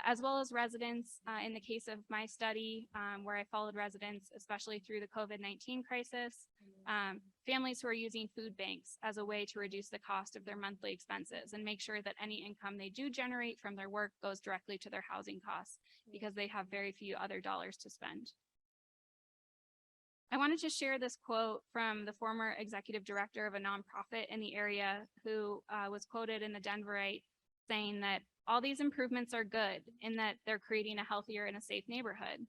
As well as residents, in the case of my study, where I followed residents, especially through the COVID-19 crisis, families who are using food banks as a way to reduce the cost of their monthly expenses and make sure that any income they do generate from their work goes directly to their housing costs because they have very few other dollars to spend. I wanted to share this quote from the former executive director of a nonprofit in the area who was quoted in the Denverite saying that all these improvements are good in that they're creating a healthier and a safe neighborhood.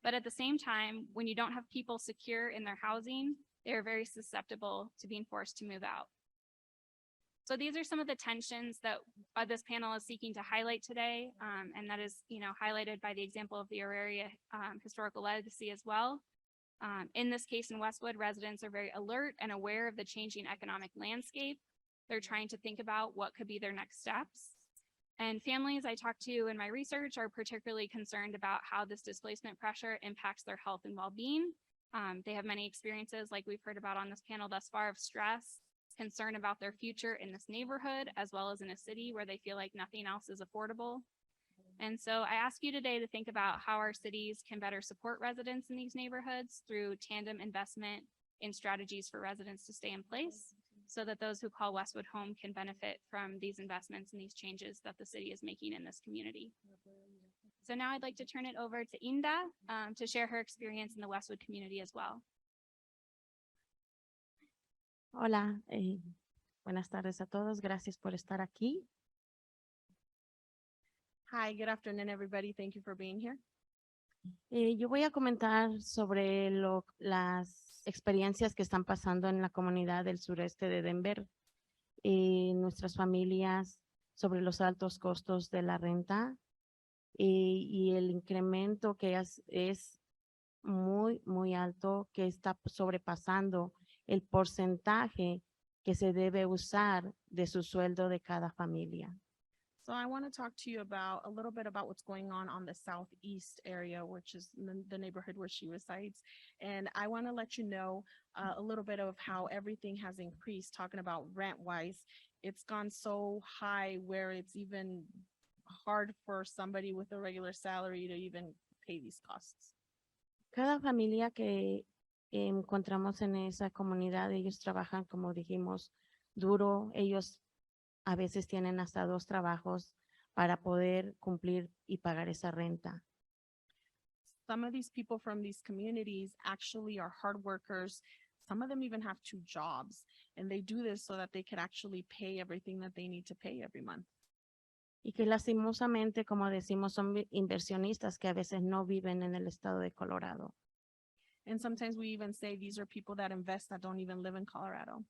But at the same time, when you don't have people secure in their housing, they're very susceptible to being forced to move out. So these are some of the tensions that this panel is seeking to highlight today. And that is, highlighted by the example of the Auraria historical legacy as well. In this case in Westwood, residents are very alert and aware of the changing economic landscape. They're trying to think about what could be their next steps. And families I talked to in my research are particularly concerned about how this displacement pressure impacts their health and well-being. They have many experiences, like we've heard about on this panel thus far, of stress, concern about their future in this neighborhood, as well as in a city where they feel like nothing else is affordable. And so I ask you today to think about how our cities can better support residents in these neighborhoods through tandem investment in strategies for residents to stay in place, so that those who call Westwood home can benefit from these investments and these changes that the city is making in this community. So now I'd like to turn it over to Inda to share her experience in the Westwood community as well. Hola, buenas tardes a todos. Gracias por estar aquí. Hi, good afternoon, everybody. Thank you for being here. Yo voy a comentar sobre las experiencias que están pasando en la comunidad del sureste de Denver, nuestras familias, sobre los altos costos de la renta y el incremento que es muy, muy alto, que está sobrepasando el porcentaje que se debe usar de su sueldo de cada familia. So I want to talk to you about a little bit about what's going on the southeast area, which is the neighborhood where she resides. And I want to let you know a little bit of how everything has increased, talking about rent wise. It's gone so high where it's even hard for somebody with a regular salary to even pay these costs. Cada familia que encontramos en esa comunidad, ellos trabajan, como dijimos, duro. Ellos a veces tienen hasta 2 trabajos para poder cumplir y pagar esa renta. Some of these people from these communities actually are hard workers. Some of them even have 2 jobs, and they do this so that they can actually pay everything that they need to pay every month. Y que lastimosamente, como decimos, son inversionistas que a veces no viven en el estado de Colorado. And sometimes we even say these are people that invest that don't even live in Colorado.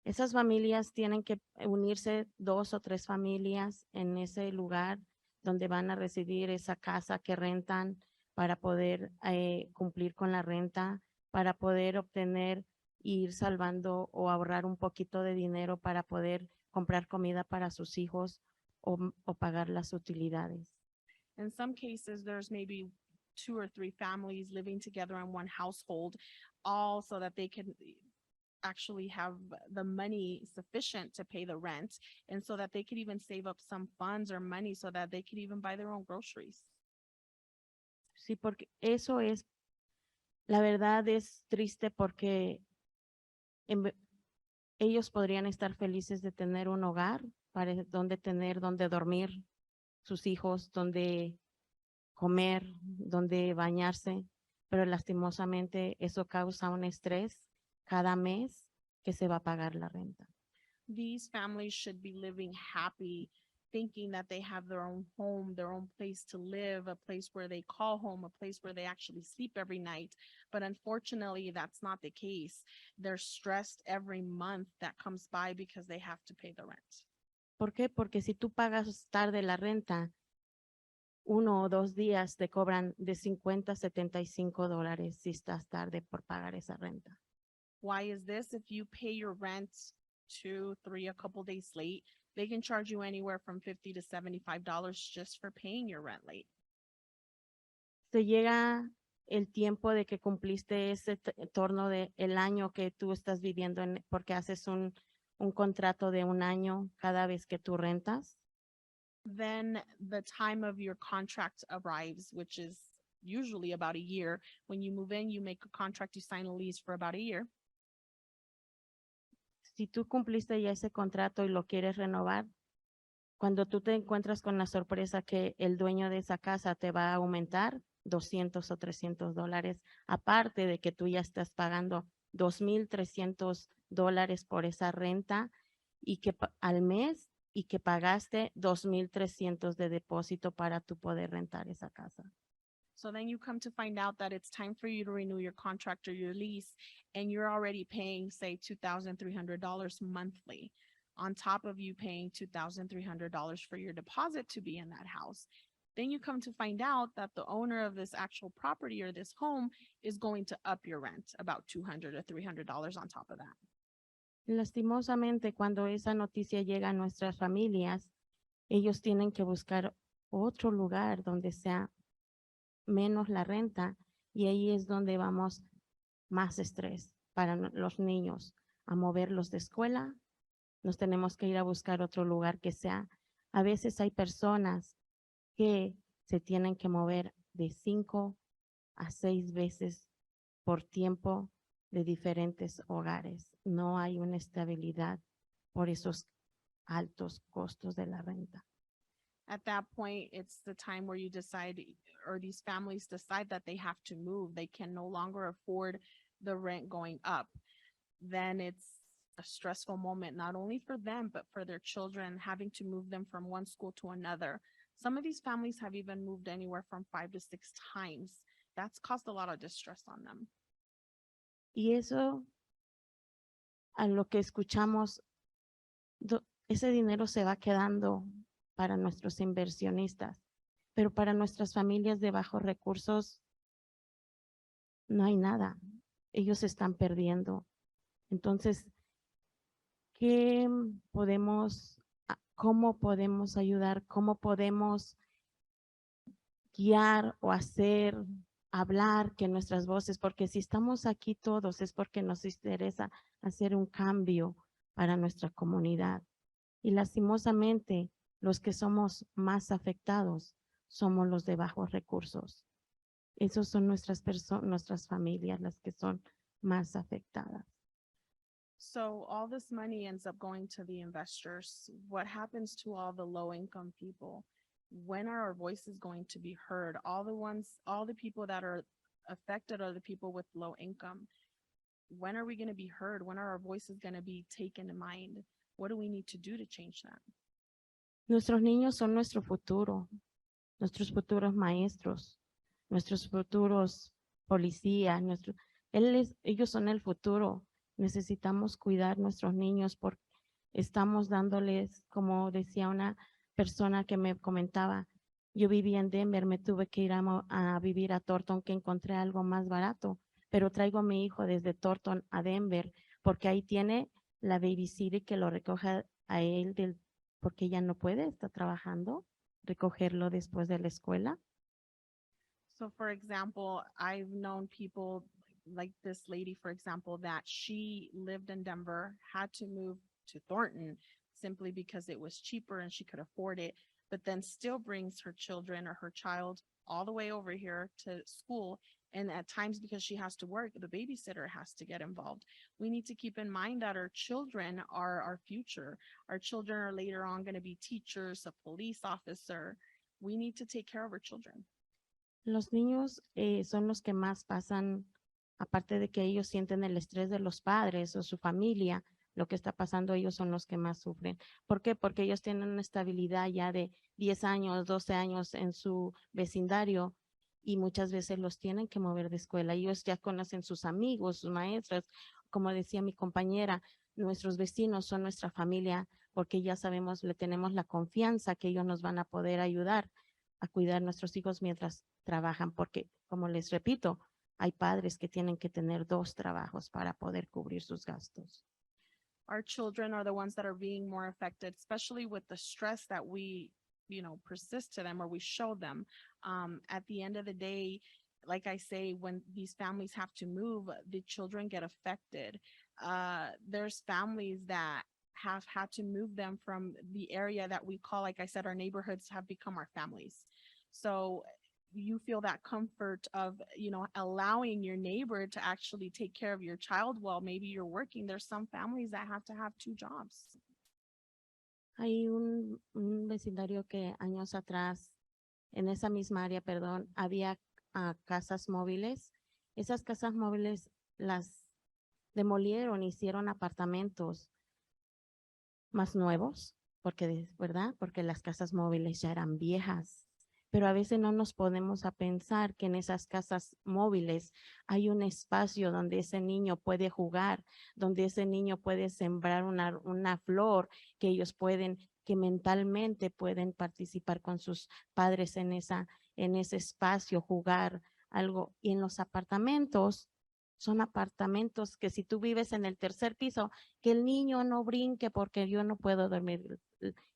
Esas familias tienen que unirse 2 o 3 familias en ese lugar donde van a recibir esa casa que rentan para poder cumplir con la renta, para poder obtener, ir salvando o ahorrar un poquito de dinero para poder comprar comida para sus hijos o pagar las utilidades. In some cases, there's maybe 2 or 3 families living together in one household, all so that they can actually have the money sufficient to pay the rent, and so that they could even save up some funds or money so that they could even buy their own groceries. Sí, porque eso es, la verdad es triste porque ellos podrían estar felices de tener un hogar, para donde dormir sus hijos, donde comer, donde bañarse, pero lastimosamente eso causa un estrés cada mes que se va a pagar la renta. These families should be living happy, thinking that they have their own home, their own place to live, a place where they call home, a place where they actually sleep every night. But unfortunately, that's not the case. They're stressed every month that comes by because they have to pay the rent. ¿Por qué? Porque si tú pagas tarde la renta, 1 o 2 días te cobran de $50 a $75 si estás tarde por pagar esa renta. Why is this? If you pay your rent 2, 3, a couple days late, they can charge you anywhere from $50 to $75 just for paying your rent late. Se llega el tiempo de que cumpliste ese torno de el año que tú estás viviendo porque haces un contrato de un año cada vez que tú rentas. Then the time of your contract arrives, which is usually about a year. When you move in, you make a contract, you sign a lease for about a year. Si tú cumpliste ya ese contrato y lo quieres renovar, cuando tú te encuentras con la sorpresa que el dueño de esa casa te va a aumentar $200 o $300, aparte de que tú ya estás pagando $2,300 por esa renta y que al mes y que pagaste $2,300 de depósito para tú poder rentar esa casa. So then you come to find out that it's time for you to renew your contract or your lease, and you're already paying, say, $2,300 monthly, on top of you paying $2,300 for your deposit to be in that house. Then you come to find out that the owner of this actual property or this home is going to up your rent about $200 or $300 on top of that. Lastimosamente, cuando esa noticia llega a nuestras familias, ellos tienen que buscar otro lugar donde sea menos la renta, y ahí es donde vamos más estrés para los niños, a moverlos de escuela. Nos tenemos que ir a buscar otro lugar que sea. A veces hay personas que se tienen que mover de 5 a 6 veces por tiempo de diferentes hogares. No hay una estabilidad por esos altos costos de la renta. At that point, it's the time where you decide, or these families decide that they have to move. They can no longer afford the rent going up. Then it's a stressful moment, not only for them, but for their children, having to move them from one school to another. Some of these families have even moved anywhere from 5 to 6 times. That's caused a lot of distress on them. Y eso, a lo que escuchamos, ese dinero se va quedando para nuestros inversionistas, pero para nuestras familias de bajos recursos no hay nada. Ellos están perdiendo. Entonces, ¿cómo podemos ayudar? ¿Cómo podemos guiar o hablar que nuestras voces? Porque si estamos aquí todos es porque nos interesa hacer un cambio para nuestra comunidad. Y lastimosamente, los que somos más afectados somos los de bajos recursos. Esos son nuestras familias las que son más afectadas. So all this money ends up going to the investors. What happens to all the low income people? When are our voices going to be heard? All the people that are affected are the people with low income. When are we going to be heard? When are our voices going to be taken in mind? What do we need to do to change that? Nuestros niños son nuestro futuro, nuestros futuros maestros, nuestros futuros policías, ellos son el futuro. Necesitamos cuidar nuestros niños porque estamos dándoles, como decía una persona que me comentaba, yo vivía en Denver, me tuve que ir a vivir a Thornton, que encontré algo más barato, pero traigo a mi hijo desde Thornton a Denver porque ahí tiene la babysitter que lo recoja a él porque ella no puede, está trabajando, recogerlo después de la escuela. So for example, I've known people like this lady, for example, that she lived in Denver, had to move to Thornton simply because it was cheaper and she could afford it, but then still brings her children or her child all the way over here to school. And at times, because she has to work, the babysitter has to get involved. We need to keep in mind that our children are our future. Our children are later on going to be teachers, a police officer. We need to take care of our children. Los niños son los que más pasan, aparte de que ellos sienten el estrés de los padres o su familia, lo que está pasando, ellos son los que más sufren. ¿Por qué? Porque ellos tienen una estabilidad ya de 10 años, 12 años en su vecindario y muchas veces los tienen que mover de escuela. Ellos ya conocen sus amigos, sus maestras. Como decía mi compañera, nuestros vecinos son nuestra familia porque ya sabemos, le tenemos la confianza que ellos nos van a poder ayudar a cuidar a nuestros hijos mientras trabajan, porque, como les repito, hay padres que tienen que tener 2 trabajos para poder cubrir sus gastos. Our children are the ones that are being more affected, especially with the stress that we, persist to them or we show them. At the end of the day, like I say, when these families have to move, the children get affected. There's families that have had to move them from the area that we call, like I said, our neighborhoods have become our families. So you feel that comfort of, allowing your neighbor to actually take care of your child while maybe you're working. There's some families that have to have 2 jobs. Hay un vecindario que años atrás, en esa misma área, perdón, había casas móviles. Esas casas móviles las demolieron, hicieron apartamentos más nuevos, ¿verdad? Porque las casas móviles ya eran viejas. Pero a veces no nos podemos a pensar que en esas casas móviles hay un espacio donde ese niño puede jugar, donde ese niño puede sembrar una flor, que ellos que mentalmente pueden participar con sus padres en ese espacio, jugar algo. Y en los apartamentos, son apartamentos que si tú vives en el 3er piso, que el niño no brinque porque yo no puedo dormir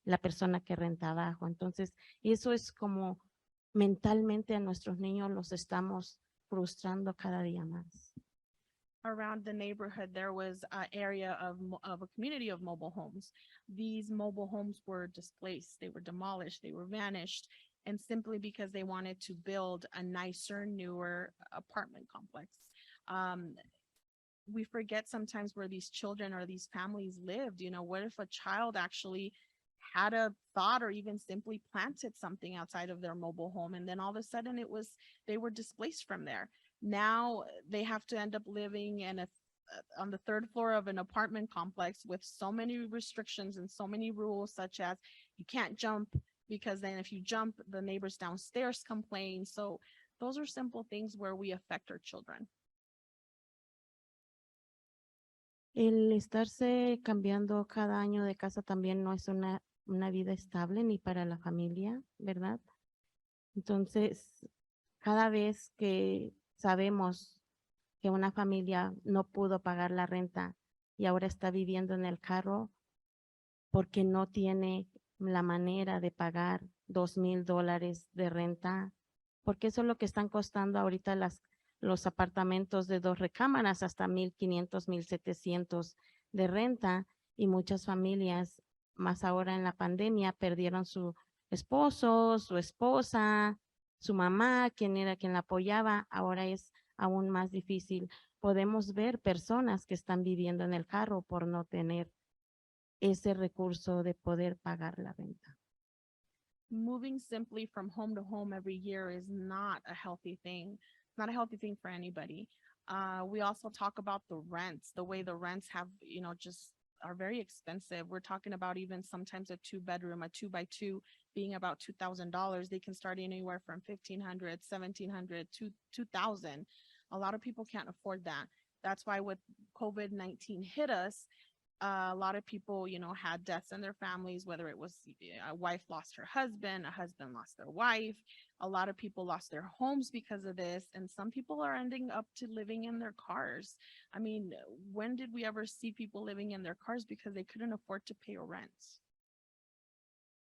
la persona que renta abajo. Entonces, eso es como mentalmente a nuestros niños los estamos frustrando cada día más. Around the neighborhood, there was an area of a community of mobile homes. These mobile homes were displaced, they were demolished, they were vanished, and simply because they wanted to build a nicer, newer apartment complex. We forget sometimes where these children or these families lived. What if a child actually had a thought or even simply planted something outside of their mobile home, and then all of a sudden they were displaced from there. Now they have to end up living on the 3rd floor of an apartment complex with so many restrictions and so many rules, such as you can't jump, because then if you jump, the neighbors downstairs complain. So those are simple things where we affect our children. El estarse cambiando cada año de casa también no es una vida estable ni para la familia, ¿verdad? Entonces, cada vez que sabemos que una familia no pudo pagar la renta y ahora está viviendo en el carro porque no tiene la manera de pagar $2,000 de renta, porque eso es lo que están costando ahorita los apartamentos de 2 recámaras, hasta 1,500, 1,700 de renta, y muchas familias, más ahora en la pandemia, perdieron su esposo, su esposa, su mamá, quien era quien la apoyaba. Ahora es aún más difícil. Podemos ver personas que están viviendo en el carro por no tener ese recurso de poder pagar la renta. Moving simply from home to home every year is not a healthy thing. It's not a healthy thing for anybody. We also talk about the rents, the way the rents have, just are very expensive. We're talking about even sometimes a 2-bedroom, a 2x2 being about $2,000. They can start anywhere from $1,500, $1,700 to $2,000. A lot of people can't afford that. That's why when COVID-19 hit us, a lot of people, had deaths in their families, whether it was a wife lost her husband, a husband lost their wife. A lot of people lost their homes because of this. And some people are ending up to living in their cars. I mean, when did we ever see people living in their cars because they couldn't afford to pay rent?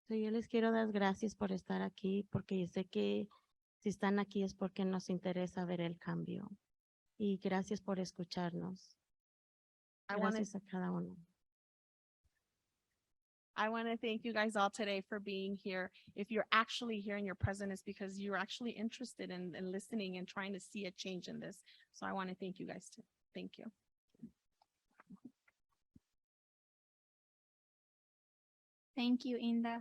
So, yo les quiero dar gracias por estar aquí, porque yo sé que si están aquí es porque nos interesa ver el cambio. Y gracias por escucharnos. Gracias a cada uno. I want to thank you guys all today for being here. If you're actually here and you're present, it's because you're actually interested in listening and trying to see a change in this. So I want to thank you guys too. Thank you. Thank you, Inda.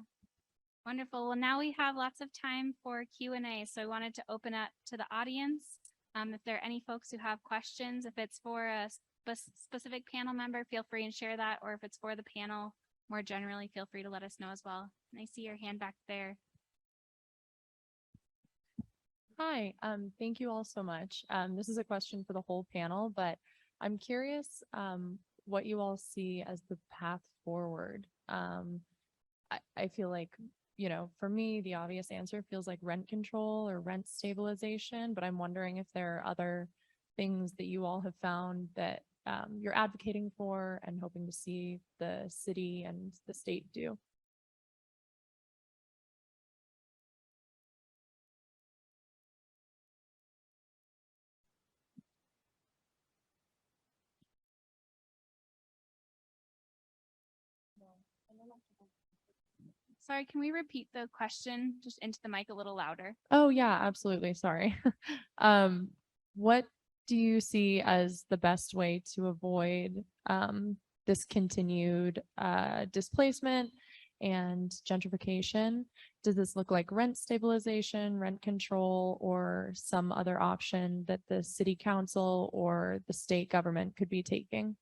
Wonderful. Well, now we have lots of time for Q&A. So I wanted to open up to the audience. If there are any folks who have questions, if it's for a specific panel member, feel free and share that. Or if it's for the panel more generally, feel free to let us know as well. And I see your hand back there. Hi, thank you all so much. This is a question for the whole panel, but I'm curious what you all see as the path forward. I feel like for me, the obvious answer feels like rent control or rent stabilization, but I'm wondering if there are other things that you all have found that you're advocating for and hoping to see the city and the state do. Sorry, can we repeat the question just into the mic a little louder? Oh, yeah, absolutely. Sorry. What do you see as the best way to avoid this continued displacement and gentrification? Does this look like rent stabilization, rent control, or some other option that the city council or the state government could be taking?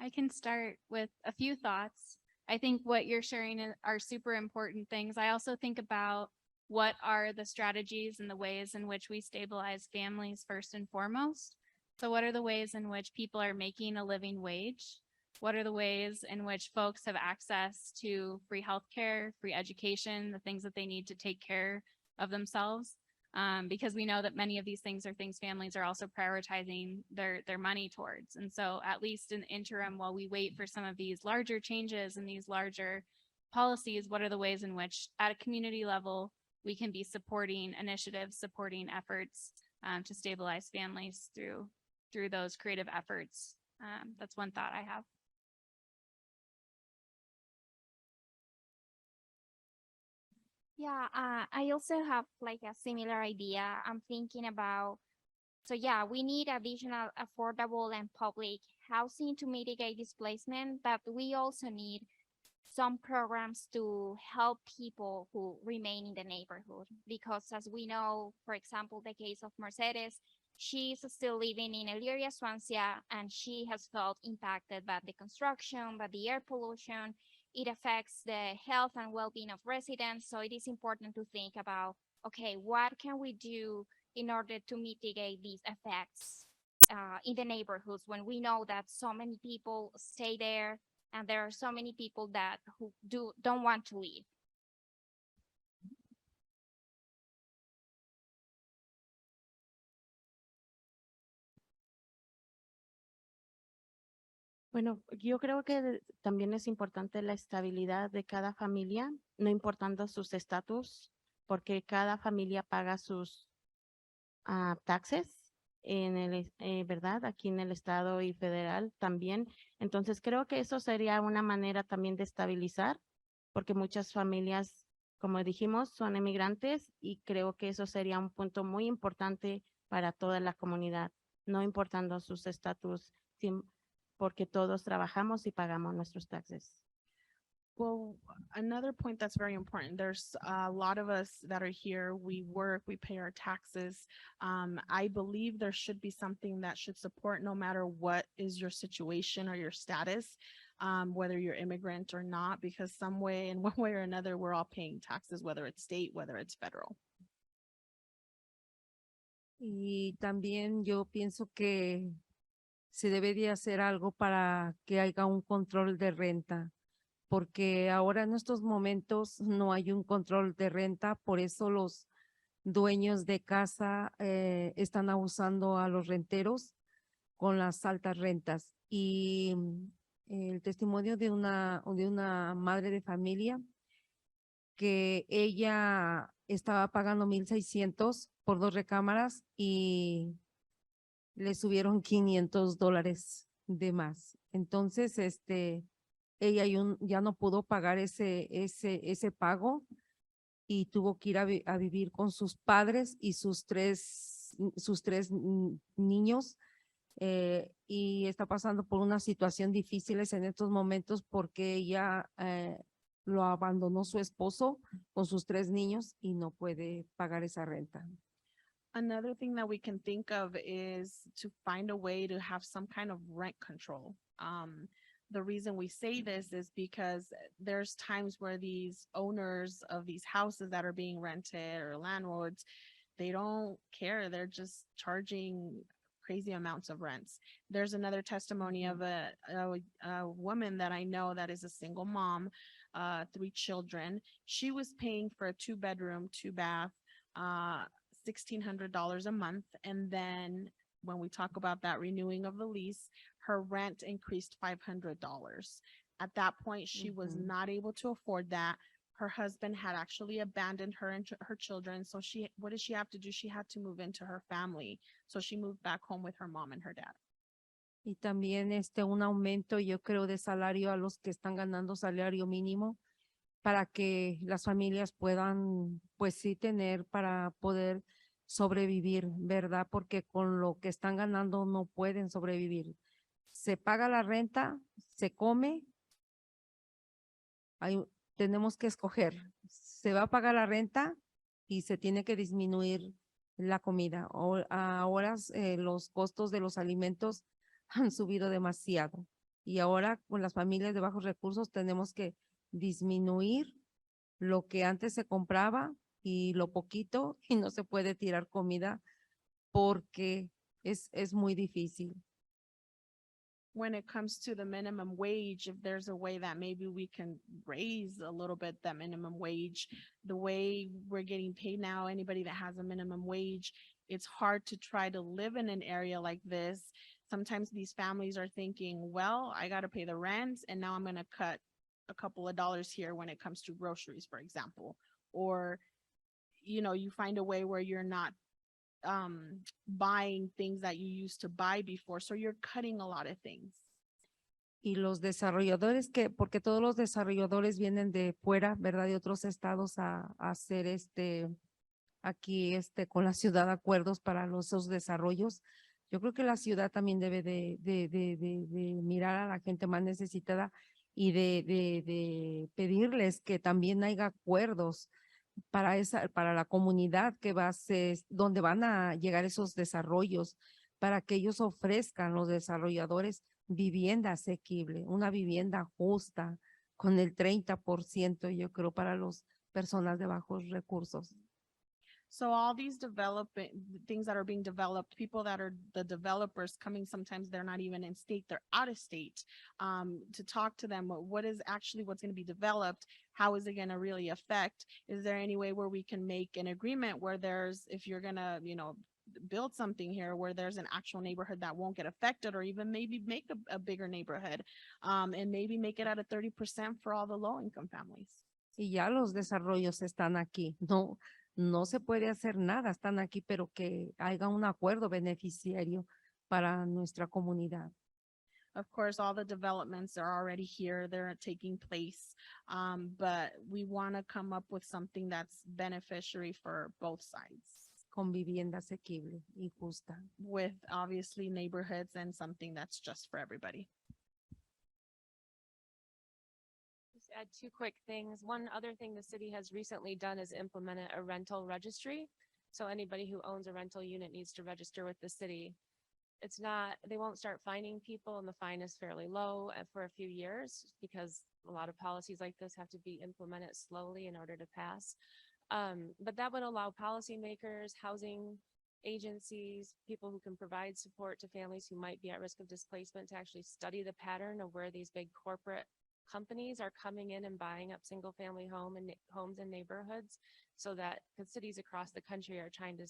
I can start with a few thoughts. I think what you're sharing are super important things. I also think about what are the strategies and the ways in which we stabilize families first and foremost. So what are the ways in which people are making a living wage? What are the ways in which folks have access to free healthcare, free education, the things that they need to take care of themselves? Because we know that many of these things are things families are also prioritizing their money towards. And so at least in the interim, while we wait for some of these larger changes and these larger policies, what are the ways in which at a community level, we can be supporting initiatives, supporting efforts to stabilize families through those creative efforts? That's one thought I have. Yeah, I also have like a similar idea. I'm thinking about, so yeah, we need additional affordable and public housing to mitigate displacement, but we also need some programs to help people who remain in the neighborhood. Because as we know, for example, the case of Mercedes, she's still living in Auraria, Swansea, and she has felt impacted by the construction, by the air pollution. It affects the health and well-being of residents. So it is important to think about, okay, what can we do in order to mitigate these effects in the neighborhoods when we know that so many people stay there and there are so many people that who don't want to leave. Bueno, yo creo que también es importante la estabilidad de cada familia, no importando sus estatus, porque cada familia paga sus taxes en ¿verdad? Aquí en el estado y federal también. Entonces creo que eso sería una manera también de estabilizar, porque muchas familias, como dijimos, son emigrantes y creo que eso sería un punto muy importante para toda la comunidad, no importando sus estatus, porque todos trabajamos y pagamos nuestros taxes. Well, another point that's very important, there's a lot of us that are here, we work, we pay our taxes. I believe there should be something that should support no matter what is your situation or your status, whether you're immigrant or not, because some way, in one way or another, we're all paying taxes, whether it's state, whether it's federal. Y también yo pienso que se debería hacer algo para que haya un control de renta, porque ahora en estos momentos no hay un control de renta, por eso los dueños de casa están abusando a los renteros con las altas rentas. Y el testimonio de una madre de familia que ella estaba pagando 1,600 por 2 recámaras y le subieron $500 de más. Entonces, ella ya no pudo pagar ese pago y tuvo que ir a vivir con sus padres y sus tres niños, y está pasando por unas situaciones difíciles en estos momentos porque ella lo abandonó su esposo con sus 3 niños y no puede pagar esa renta. Another thing that we can think of is to find a way to have some kind of rent control. The reason we say this is because there's times where these owners of these houses that are being rented or landlords, they don't care. They're just charging crazy amounts of rents. There's another testimony of a woman that I know that is a single mom, 3 children. She was paying for a 2-bedroom, 2-bath, $1,600 a month. And then when we talk about that renewing of the lease, her rent increased $500. At that point, she was Mhm. not able to afford that. Her husband had actually abandoned her and her children. So what did she have to do? She had to move into her family. So she moved back home with her mom and her dad. Y también un aumento, yo creo, de salario a los que están ganando salario mínimo para que las familias puedan, pues sí, tener para poder sobrevivir, ¿verdad? Porque con lo que están ganando no pueden sobrevivir. Se paga la renta, se come, tenemos que escoger. Se va a pagar la renta y se tiene que disminuir la comida. Ahora los costos de los alimentos han subido demasiado y ahora con las familias de bajos recursos tenemos que disminuir lo que antes se compraba y lo poquito y no se puede tirar comida porque es muy difícil. When it comes to the minimum wage, if there's a way that maybe we can raise a little bit that minimum wage, the way we're getting paid now, anybody that has a minimum wage, it's hard to try to live in an area like this. Sometimes these families are thinking, well, I got to pay the rent and now I'm going to cut a couple of dollars here when it comes to groceries, for example, or, you find a way where you're not buying things that you used to buy before. So you're cutting a lot of things. Y los desarrolladores porque todos los desarrolladores vienen de fuera, ¿verdad? De otros estados a hacer aquí con la ciudad acuerdos para esos desarrollos. Yo creo que la ciudad también debe de mirar a la gente más necesitada y de pedirles que también haya acuerdos para la comunidad que donde van a llegar esos desarrollos, para que ellos ofrezcan, los desarrolladores, vivienda asequible, una vivienda justa, con el 30%, yo creo, para las personas de bajos recursos. So all these things that are being developed, people that are the developers coming, sometimes they're not even in state, they're out of state, to talk to them, what is actually what's going to be developed? How is it going to really affect? Is there any way where we can make an agreement where if you're going to, build something here where there's an actual neighborhood that won't get affected, or even maybe make a bigger neighborhood, and maybe make it at a 30% for all the low income families? Y ya los desarrollos están aquí, no se puede hacer nada, están aquí, pero que haya un acuerdo beneficiario para nuestra comunidad. Of course, all the developments are already here, they're taking place, but we want to come up with something that's beneficiary for both sides, Con vivienda asequible y justa. with obviously neighborhoods and something that's just for everybody. Just add 2 quick things. One other thing the city has recently done is implemented a rental registry. So anybody who owns a rental unit needs to register with the city. They won't start fining people, and the fine is fairly low for a few years because a lot of policies like this have to be implemented slowly in order to pass. But that would allow policymakers, housing agencies, people who can provide support to families who might be at risk of displacement to actually study the pattern of where these big corporate companies are coming in and buying up single family homes in neighborhoods, so that the cities across the country are trying to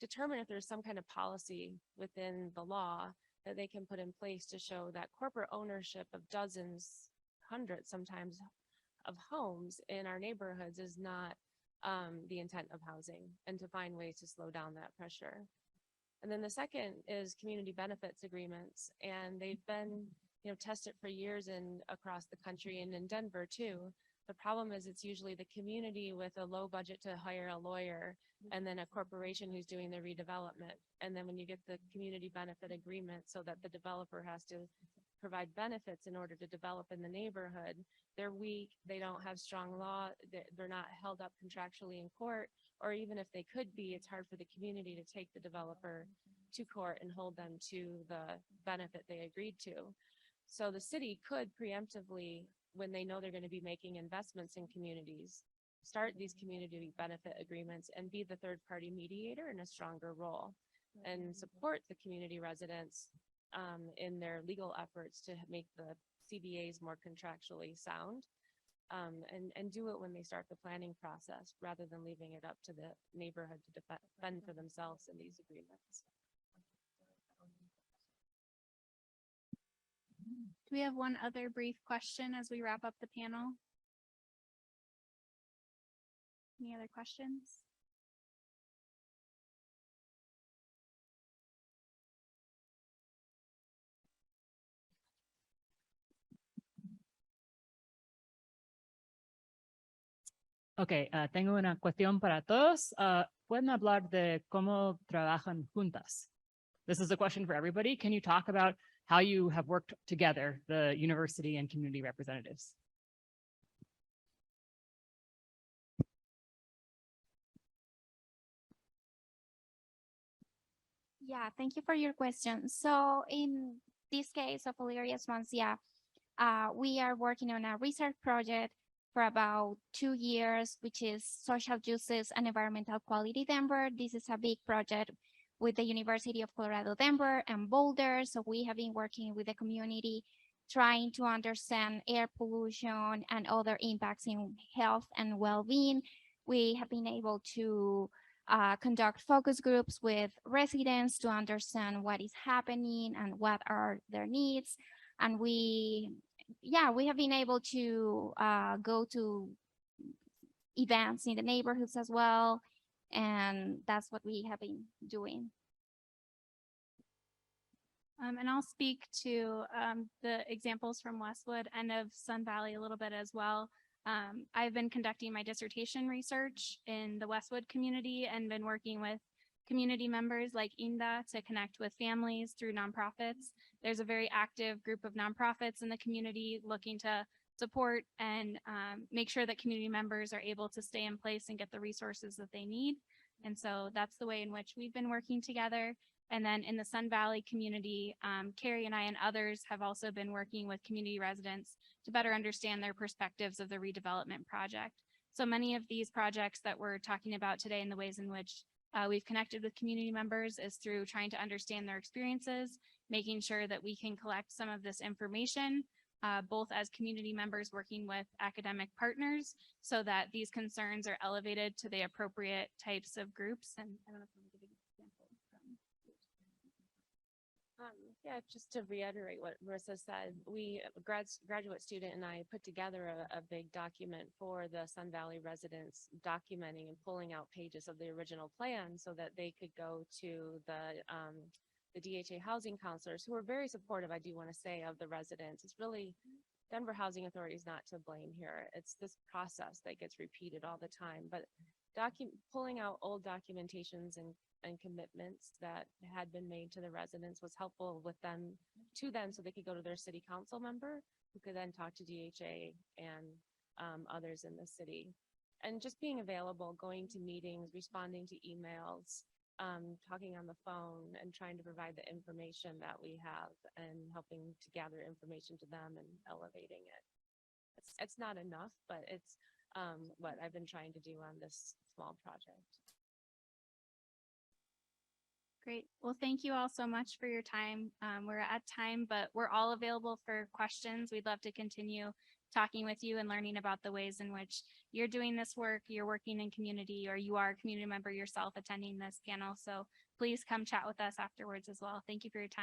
determine if there's some kind of policy within the law that they can put in place to show that corporate ownership of dozens, hundreds sometimes of homes in our neighborhoods is not the intent of housing, and to find ways to slow down that pressure. And then the second is community benefits agreements, and they've been tested for years across the country and in Denver too. The problem is it's usually the community with a low budget to hire a lawyer, and then a corporation who's doing the redevelopment. And then when you get the community benefit agreement so that the developer has to provide benefits in order to develop in the neighborhood, they're weak, they don't have strong law, they're not held up contractually in court, or even if they could be, it's hard for the community to take the developer to court and hold them to the benefit they agreed to. So the city could preemptively, when they know they're going to be making investments in communities, start these community benefit agreements and be the third party mediator in a stronger role. and support the community residents in their legal efforts to make the CBAs more contractually sound. And do it when they start the planning process rather than leaving it up to the neighborhood to defend for themselves in these agreements. Do we have one other brief question as we wrap up the panel? Any other questions? Ok, tengo una cuestión para todos. ¿Pueden hablar de cómo trabajan juntas? This is a question for everybody. Can you talk about how you have worked together, the university and community representatives? Yeah, thank you for your question. So in this case of Auraria Swansea, we are working on a research project for about 2 years, which is Social Justice and Environmental Quality Denver. This is a big project with the University of Colorado Denver and Boulder. So we have been working with the community, trying to understand air pollution and other impacts in health and well-being. We have been able to conduct focus groups with residents to understand what is happening and what are their needs. And we have been able to go to events in the neighborhoods as well. And that's what we have been doing. And I'll speak to the examples from Westwood and of Sun Valley a little bit as well. I've been conducting my dissertation research in the Westwood community and been working with community members like Inda to connect with families through nonprofits. There's a very active group of nonprofits in the community looking to support and make sure that community members are able to stay in place and get the resources that they need. And so that's the way in which we've been working together. And then in the Sun Valley community, Carrie and I and others have also been working with community residents to better understand their perspectives of the redevelopment project. So many of these projects that we're talking about today and the ways in which we've connected with community members is through trying to understand their experiences, making sure that we can collect some of this information, both as community members working with academic partners, so that these concerns are elevated to the appropriate types of groups. And I don't know if I'm giving an example from. Yeah, just to reiterate what Marissa said, we, a graduate student and I put together a big document for the Sun Valley residents, documenting and pulling out pages of the original plan so that they could go to the DHA housing counselors, who are very supportive, I do want to say, of the residents. It's really, Denver Housing Authority is not to blame here. It's this process that gets repeated all the time, but pulling out old documentations and commitments that had been made to the residents was helpful with them so they could go to their city council member, who could then talk to DHA and others in the city. And just being available, going to meetings, responding to emails, talking on the phone, and trying to provide the information that we have and helping to gather information to them and elevating it. It's not enough, but it's what I've been trying to do on this small project. Great. Well, thank you all so much for your time. We're at time, but we're all available for questions. We'd love to continue talking with you and learning about the ways in which you're doing this work, you're working in community, or you are a community member yourself attending this panel. So please come chat with us afterwards as well. Thank you for your time.